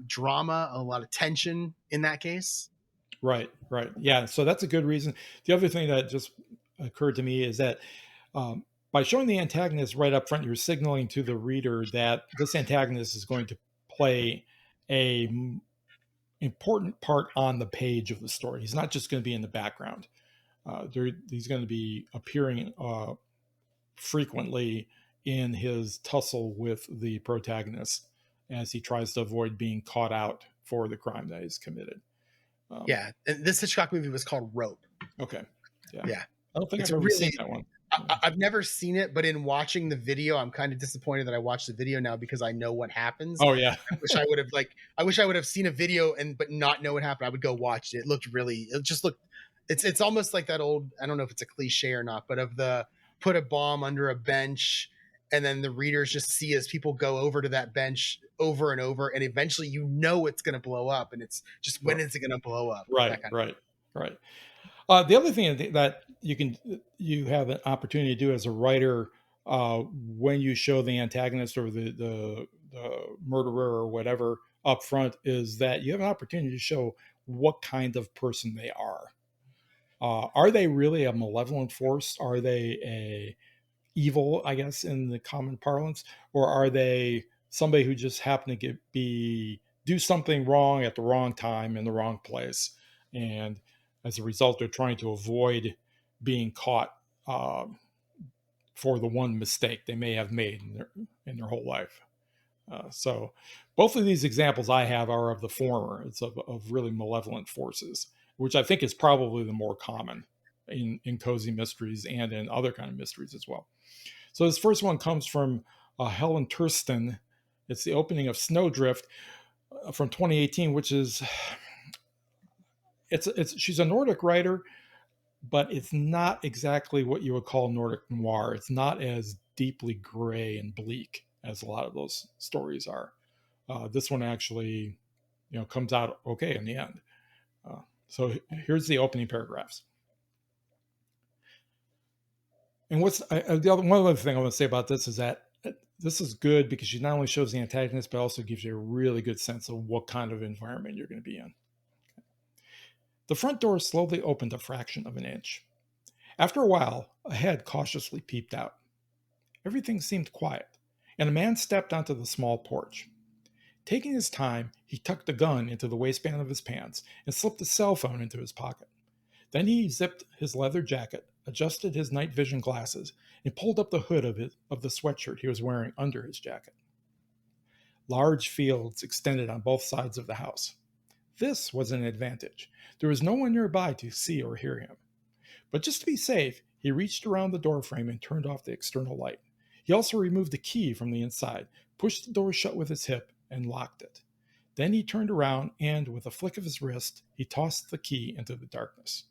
drama, a lot of tension in that case. Right, right. Yeah, so that's a good reason. The other thing that just occurred to me is that um, by showing the antagonist right up front, you're signaling to the reader that this antagonist is going to play a important part on the page of the story. He's not just going to be in the background. He's going to be appearing frequently in his tussle with the protagonist as he tries to avoid being caught out for the crime that he's committed. Yeah, and this Hitchcock movie was called Rope. Okay. Yeah. Yeah. I don't think It's I've ever really, seen that one. I've never seen it, but in watching the video, I'm kind of disappointed that I watched the video now because I know what happens. Oh yeah. I wish I would have seen a video but not know what happened. I would go watch it. It just looked, it's almost like that old, I don't know if it's a cliche or not, but of the put a bomb under a bench and then the readers just see as people go over to that bench over and over, and eventually it's going to blow up, and it's just when is it going to blow up? Right. The other thing that you have an opportunity to do as a writer when you show the antagonist or the murderer or whatever up front is that you have an opportunity to show what kind of person they are. Are they really a malevolent force? Are they a evil, I guess, in the common parlance, or are they somebody who just happened to do something wrong at the wrong time in the wrong place, and as a result, they're trying to avoid being caught for the one mistake they may have made in their whole life. So both of these examples I have are of the former. It's of really malevolent forces, which I think is probably the more common in cozy mysteries and in other kind of mysteries as well. So this first one comes from Helen Thurston. It's the opening of Snowdrift from 2018, which is she's a Nordic writer, but it's not exactly what you would call Nordic noir. It's not as deeply gray and bleak as a lot of those stories are. This one actually, comes out okay in the end. So here's the opening paragraphs. And one other thing I want to say about this is that this is good because she not only shows the antagonist, but also gives you a really good sense of what kind of environment you're going to be in. The front door slowly opened a fraction of an inch. After a while, a head cautiously peeped out. Everything seemed quiet, and a man stepped onto the small porch. Taking his time, he tucked the gun into the waistband of his pants and slipped a cell phone into his pocket. Then he zipped his leather jacket, adjusted his night vision glasses, and pulled up the hood of the sweatshirt he was wearing under his jacket. Large fields extended on both sides of the house. This was an advantage. There was no one nearby to see or hear him. But just to be safe, he reached around the doorframe and turned off the external light. He also removed the key from the inside, pushed the door shut with his hip, and locked it. Then he turned around and, with a flick of his wrist, he tossed the key into the darkness.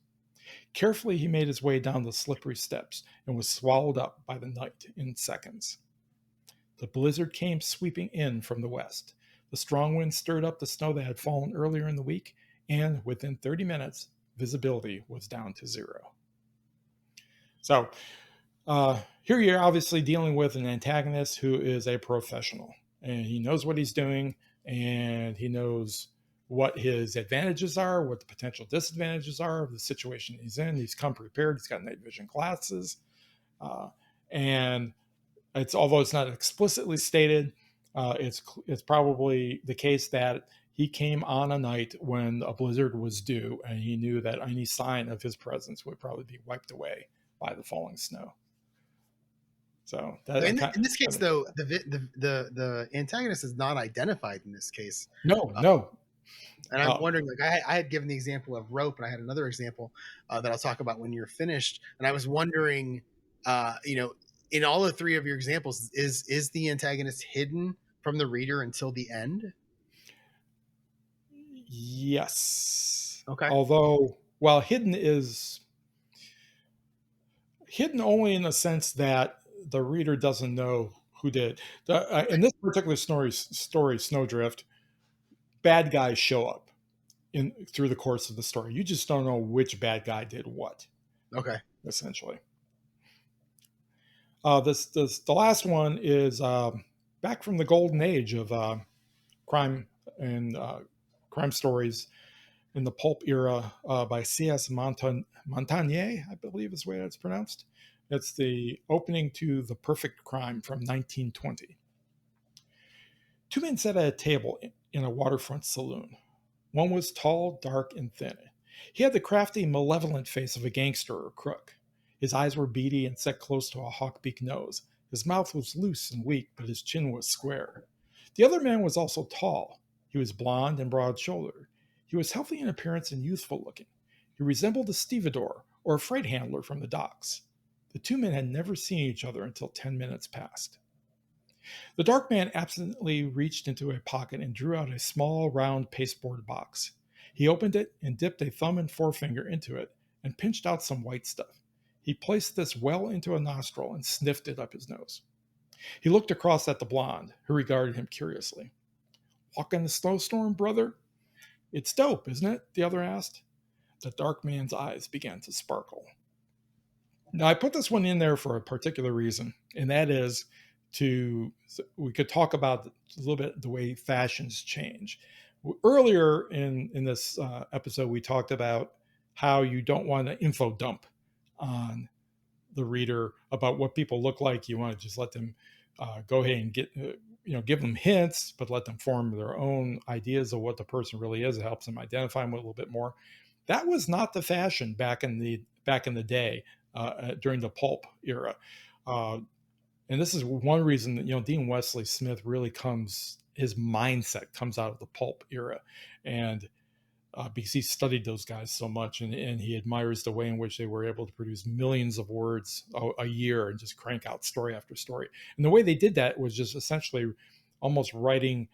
Carefully, he made his way down the slippery steps and was swallowed up by the night in seconds. The blizzard came sweeping in from the west. The strong wind stirred up the snow that had fallen earlier in the week, and within 30 minutes, visibility was down to zero. So, here you're obviously dealing with an antagonist who is a professional, and he knows what he's doing, and he knows what his advantages are, what the potential disadvantages are of the situation he's in. He's come prepared. He's got night vision glasses, and although it's not explicitly stated, it's probably the case that he came on a night when a blizzard was due, and he knew that any sign of his presence would probably be wiped away by the falling snow. So in this case, though, the antagonist is not identified in this case. No. And I'm wondering, like, I had given the example of Rope, and I had another example that I'll talk about when you're finished. And I was wondering, in all the three of your examples, is the antagonist hidden from the reader until the end? Yes. Okay. Although, hidden only in the sense that the reader doesn't know who did. In this particular story, Snowdrift, bad guys show up through the course of the story. You just don't know which bad guy did what. Okay. Essentially. The last one is back from the golden age of crime and crime stories in the pulp era by C.S. Montagnier, I believe is the way that's pronounced. It's the opening to The Perfect Crime from 1920. Two men sat at a table in a waterfront saloon. One was tall, dark, and thin. He had the crafty, malevolent face of a gangster or crook. His eyes were beady and set close to a hawk-beak nose. His mouth was loose and weak, but his chin was square. The other man was also tall. He was blond and broad-shouldered. He was healthy in appearance and youthful-looking. He resembled a stevedore or a freight handler from the docks. The two men had never seen each other until 10 minutes passed. The dark man absently reached into a pocket and drew out a small, round pasteboard box. He opened it and dipped a thumb and forefinger into it and pinched out some white stuff. He placed this well into a nostril and sniffed it up his nose. He looked across at the blonde, who regarded him curiously. "Walking the snowstorm, brother?" "It's dope, isn't it?" the other asked. The dark man's eyes began to sparkle. Now, I put this one in there for a particular reason, and that is we could talk about a little bit the way fashions change. Earlier in this episode, we talked about how you don't want to info dump on the reader about what people look like. You want to just let them go ahead and give them hints, but let them form their own ideas of what the person really is. It helps them identify them a little bit more. That was not the fashion back in the day during the pulp era. And this is one reason that, Dean Wesley Smith really his mindset comes out of the pulp era. And because he studied those guys so much and he admires the way in which they were able to produce millions of words a year and just crank out story after story. And the way they did that was just essentially almost writing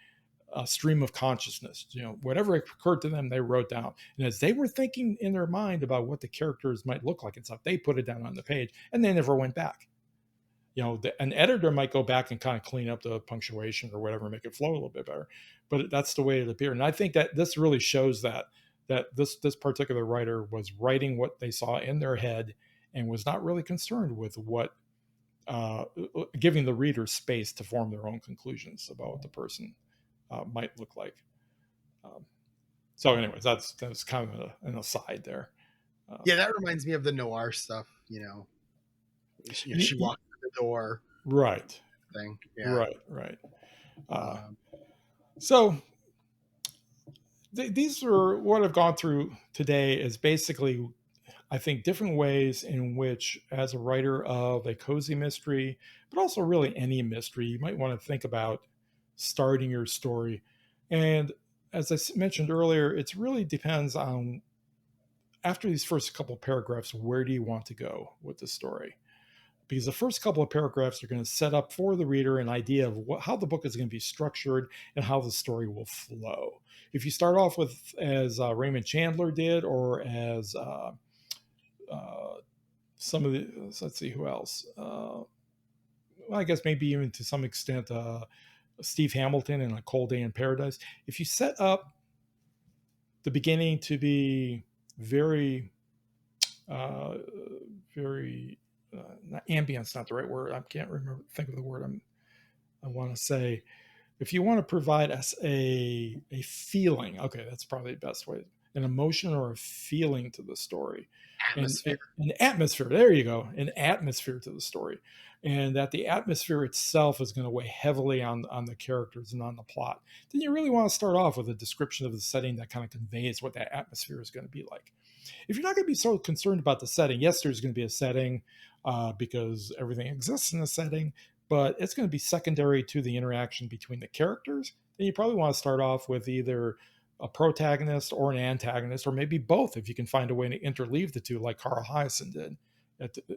a stream of consciousness. Whatever occurred to them, they wrote down. And as they were thinking in their mind about what the characters might look like and stuff, they put it down on the page and they never went back. An editor might go back and kind of clean up the punctuation or whatever, make it flow a little bit better, but that's the way it appeared. And I think that this really shows that this particular writer was writing what they saw in their head and was not really concerned with what giving the reader space to form their own conclusions about what the person might look like. So anyways, that's kind of an aside there. Yeah, that reminds me of the noir stuff, she walked through the door. Right. Thing. Yeah. Right. So these are what I've gone through today is basically, I think, different ways in which, as a writer of a cozy mystery, but also really any mystery, you might want to think about starting your story. And as I mentioned earlier, it really depends on, after these first couple of paragraphs, where do you want to go with the story? Because the first couple of paragraphs are going to set up for the reader an idea of how the book is going to be structured and how the story will flow. If you start off with, as Raymond Chandler did, or as some of the, let's see, who else? I guess maybe even to some extent Steve Hamilton in A Cold Day in Paradise. If you set up the beginning to be very ambience, not the right word. I can't think of the word I want to say. If you want to provide us a feeling, okay, that's probably the best way, an emotion or a feeling to the story. Atmosphere. An atmosphere. There you go. An atmosphere to the story. And that the atmosphere itself is going to weigh heavily on the characters and on the plot. Then you really want to start off with a description of the setting that kind of conveys what that atmosphere is going to be like. If you're not going to be so concerned about the setting, yes, there's going to be a setting because everything exists in the setting, but it's going to be secondary to the interaction between the characters. Then you probably want to start off with either a protagonist or an antagonist, or maybe both if you can find a way to interleave the two, like Carl Hiaasen did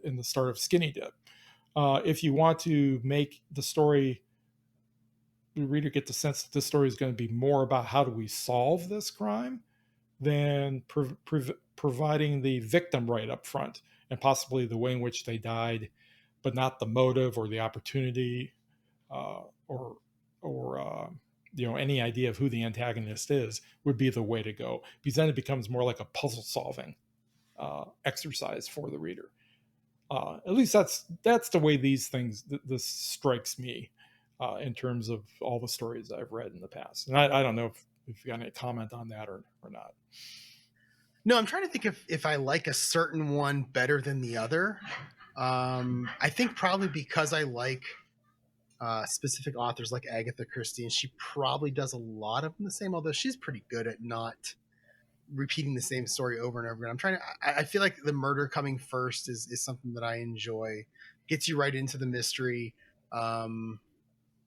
in the start of Skinny Dip. If you want to make the story, the reader get the sense that this story is going to be more about how do we solve this crime than providing the victim right up front and possibly the way in which they died, but not the motive or the opportunity or any idea of who the antagonist is, would be the way to go, because then it becomes more like a puzzle solving exercise for the reader. At least that's the way these things this strikes me in terms of all the stories I've read in the past. And I don't know if you got any comment on that or not. No, I'm trying to think if I like a certain one better than the other. I think probably because I like specific authors like Agatha Christie, and she probably does a lot of them the same, although she's pretty good at not repeating the same story over and over again. I feel like the murder coming first is something that I enjoy, gets you right into the mystery. And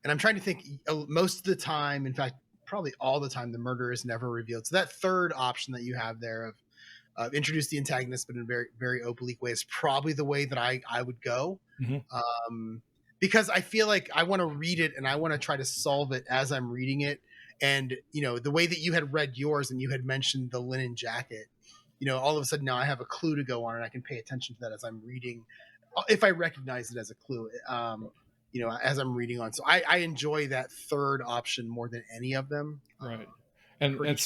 I'm trying to think, most of the time, in fact, probably all the time, the murder is never revealed. So that third option that you have there of introduce the antagonist, but in a very, very oblique way, is probably the way that I would go. Mm-hmm. Because I feel like I want to read it and I want to try to solve it as I'm reading it. And, the way that you had read yours and you had mentioned the linen jacket, all of a sudden now I have a clue to go on and I can pay attention to that as I'm reading, if I recognize it as a clue, as I'm reading on. So I enjoy that third option more than any of them. Right. And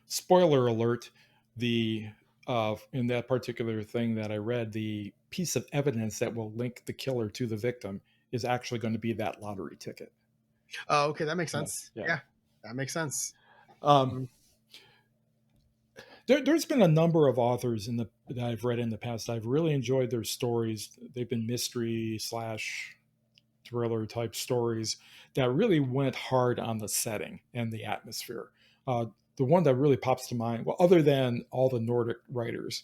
spoiler alert, in that particular thing that I read, the piece of evidence that will link the killer to the victim is actually going to be that lottery ticket. Oh, okay. That makes sense. Yeah. Yeah, that makes sense. There's been a number of authors that I've read in the past. I've really enjoyed their stories. They've been mystery / thriller type stories that really went hard on the setting and the atmosphere. The one that really pops to mind, well, other than all the Nordic writers,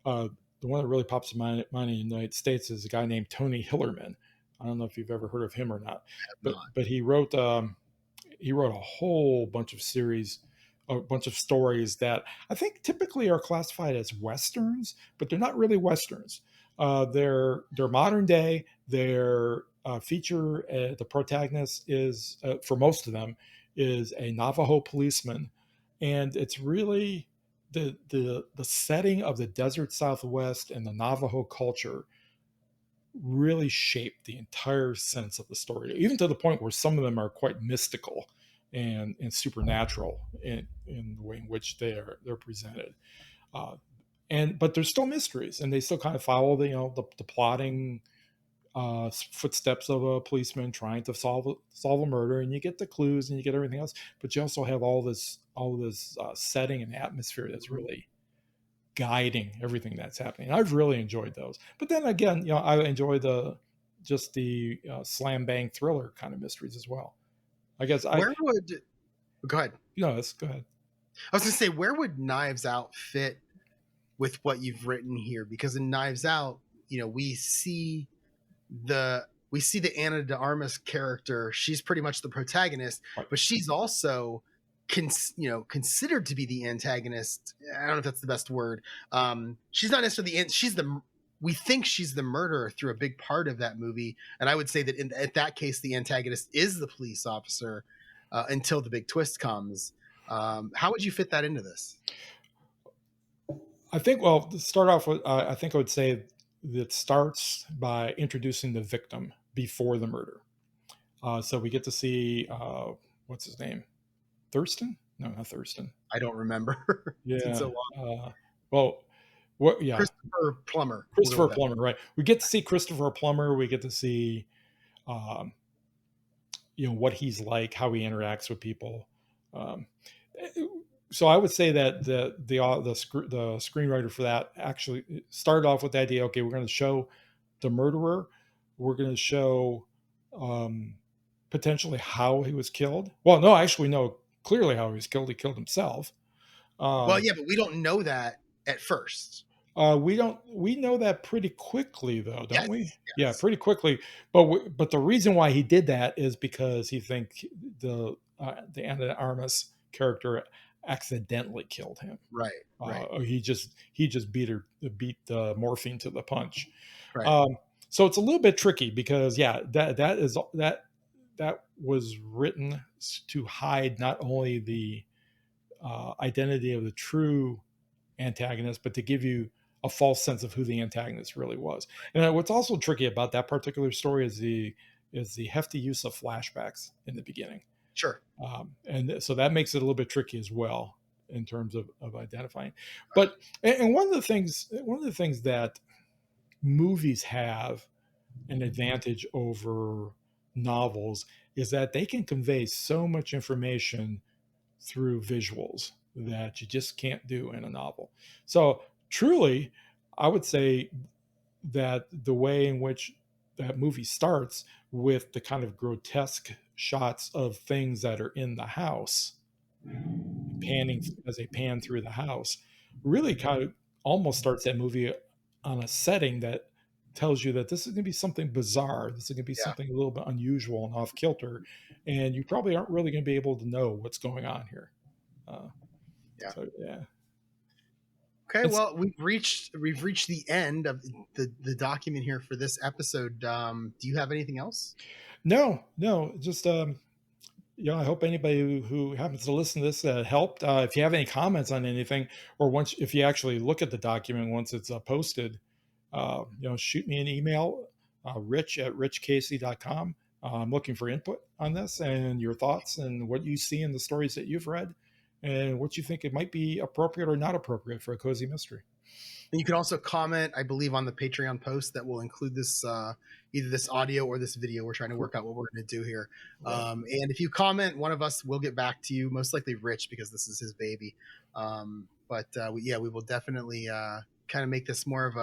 the one that really pops to mind in the United States is a guy named Tony Hillerman. I don't know if you've ever heard of him or not, but he wrote a whole bunch of series, a bunch of stories that I think typically are classified as westerns, but they're not really westerns. They're modern day. They're feature the protagonist is for most of them is a Navajo policeman, and it's really the setting of the desert Southwest and the Navajo culture really shaped the entire sense of the story, even to the point where some of them are quite mystical and supernatural in the way in which they're presented. But there's still mysteries, and they still kind of follow the plotting footsteps of a policeman trying to solve a murder, and you get the clues and you get everything else, but you also have all this setting and atmosphere that's really guiding everything that's happening. I've really enjoyed those. But then again, I enjoy the slam bang thriller kind of mysteries as well. I guess go ahead. No, let's go ahead. I was going to say, where would Knives Out fit with what you've written here? Because in Knives Out, we see the Ana de Armas character. She's pretty much the protagonist, right, but she's also considered to be the antagonist. I don't know if that's the best word. She's not necessarily we think she's the murderer through a big part of that movie. And I would say that at that case, the antagonist is the police officer until the big twist comes. How would you fit that into this? I think, well, to start off with, I think I would say that starts by introducing the victim before the murder. So we get to see, what's his name? Thurston? No, not Thurston. I don't remember. Yeah. It's been so long. Yeah. Christopher Plummer. Christopher Plummer, right. We get to see Christopher Plummer. We get to see, what he's like, how he interacts with people. So I would say that the screenwriter for that actually started off with the idea, okay, we're going to show the murderer. We're going to show potentially how he was killed. Well, no, actually, no, clearly how he was killed. He killed himself. Well, yeah, but we don't know that at first. We know that pretty quickly, though, don't we? Yes. Yeah, pretty quickly. But the reason why he did that is because he thinks the Ana de Armas character accidentally killed him. Right. He just beat the morphine to the punch. Right. So it's a little bit tricky because that was written to hide not only the identity of the true antagonist, but to give you a false sense of who the antagonist really was. And what's also tricky about that particular story is the hefty use of flashbacks in the beginning. Sure. And so that makes it a little bit tricky as well in terms of identifying. But and one of the things that movies have an advantage over novels is that they can convey so much information through visuals that you just can't do in a novel. So truly, I would say that the way in which that movie starts with the kind of grotesque shots of things that are in the house, panning as they pan through the house, really kind of almost starts that movie on a setting that tells you that this is going to be something bizarre. This is going to be Yeah. something a little bit unusual and off kilter, and you probably aren't really going to be able to know what's going on here. Uh, Yeah. so yeah, Okay, it's well, we've reached the end of the document here for this episode. Do you have anything else? no, just I hope anybody who happens to listen to this helped. If you have any comments on anything, or once if you actually look at the document once it's posted, shoot me an email, rich@richcasey.com. I'm looking for input on this and your thoughts and what you see in the stories that you've read, and what you think it might be appropriate or not appropriate for a cozy mystery. And you can also comment, I believe, on the Patreon post that will include this either this audio or this video. We're trying to work out what we're going to do here. Right. And if you comment, one of us will get back to you. Most likely Rich, because this is his baby. We will definitely kind of make this more of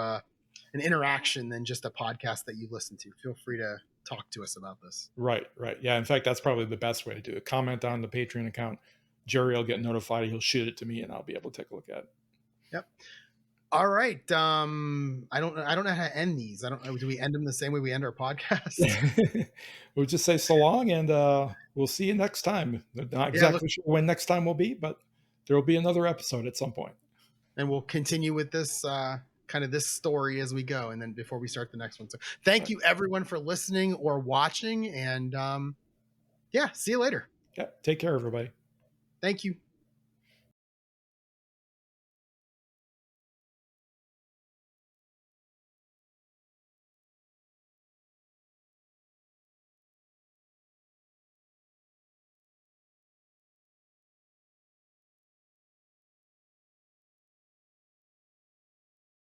an interaction than just a podcast that you listen to. Feel free to talk to us about this. Right. Yeah. In fact, that's probably the best way to do it. Comment on the Patreon account. Jerry will get notified. He'll shoot it to me, and I'll be able to take a look at it. Yep. All right. I don't know how to end these. I don't know. Do we end them the same way we end our podcast? We'll just say so long, and we'll see you next time. Not Yeah. Look, exactly sure when next time will be, but there will be another episode at some point. and we'll continue with this kind of this story as we go, and then before we start the next one. So thank you everyone for listening or watching, and yeah, see you later. Yeah. Take care, everybody. Thank you.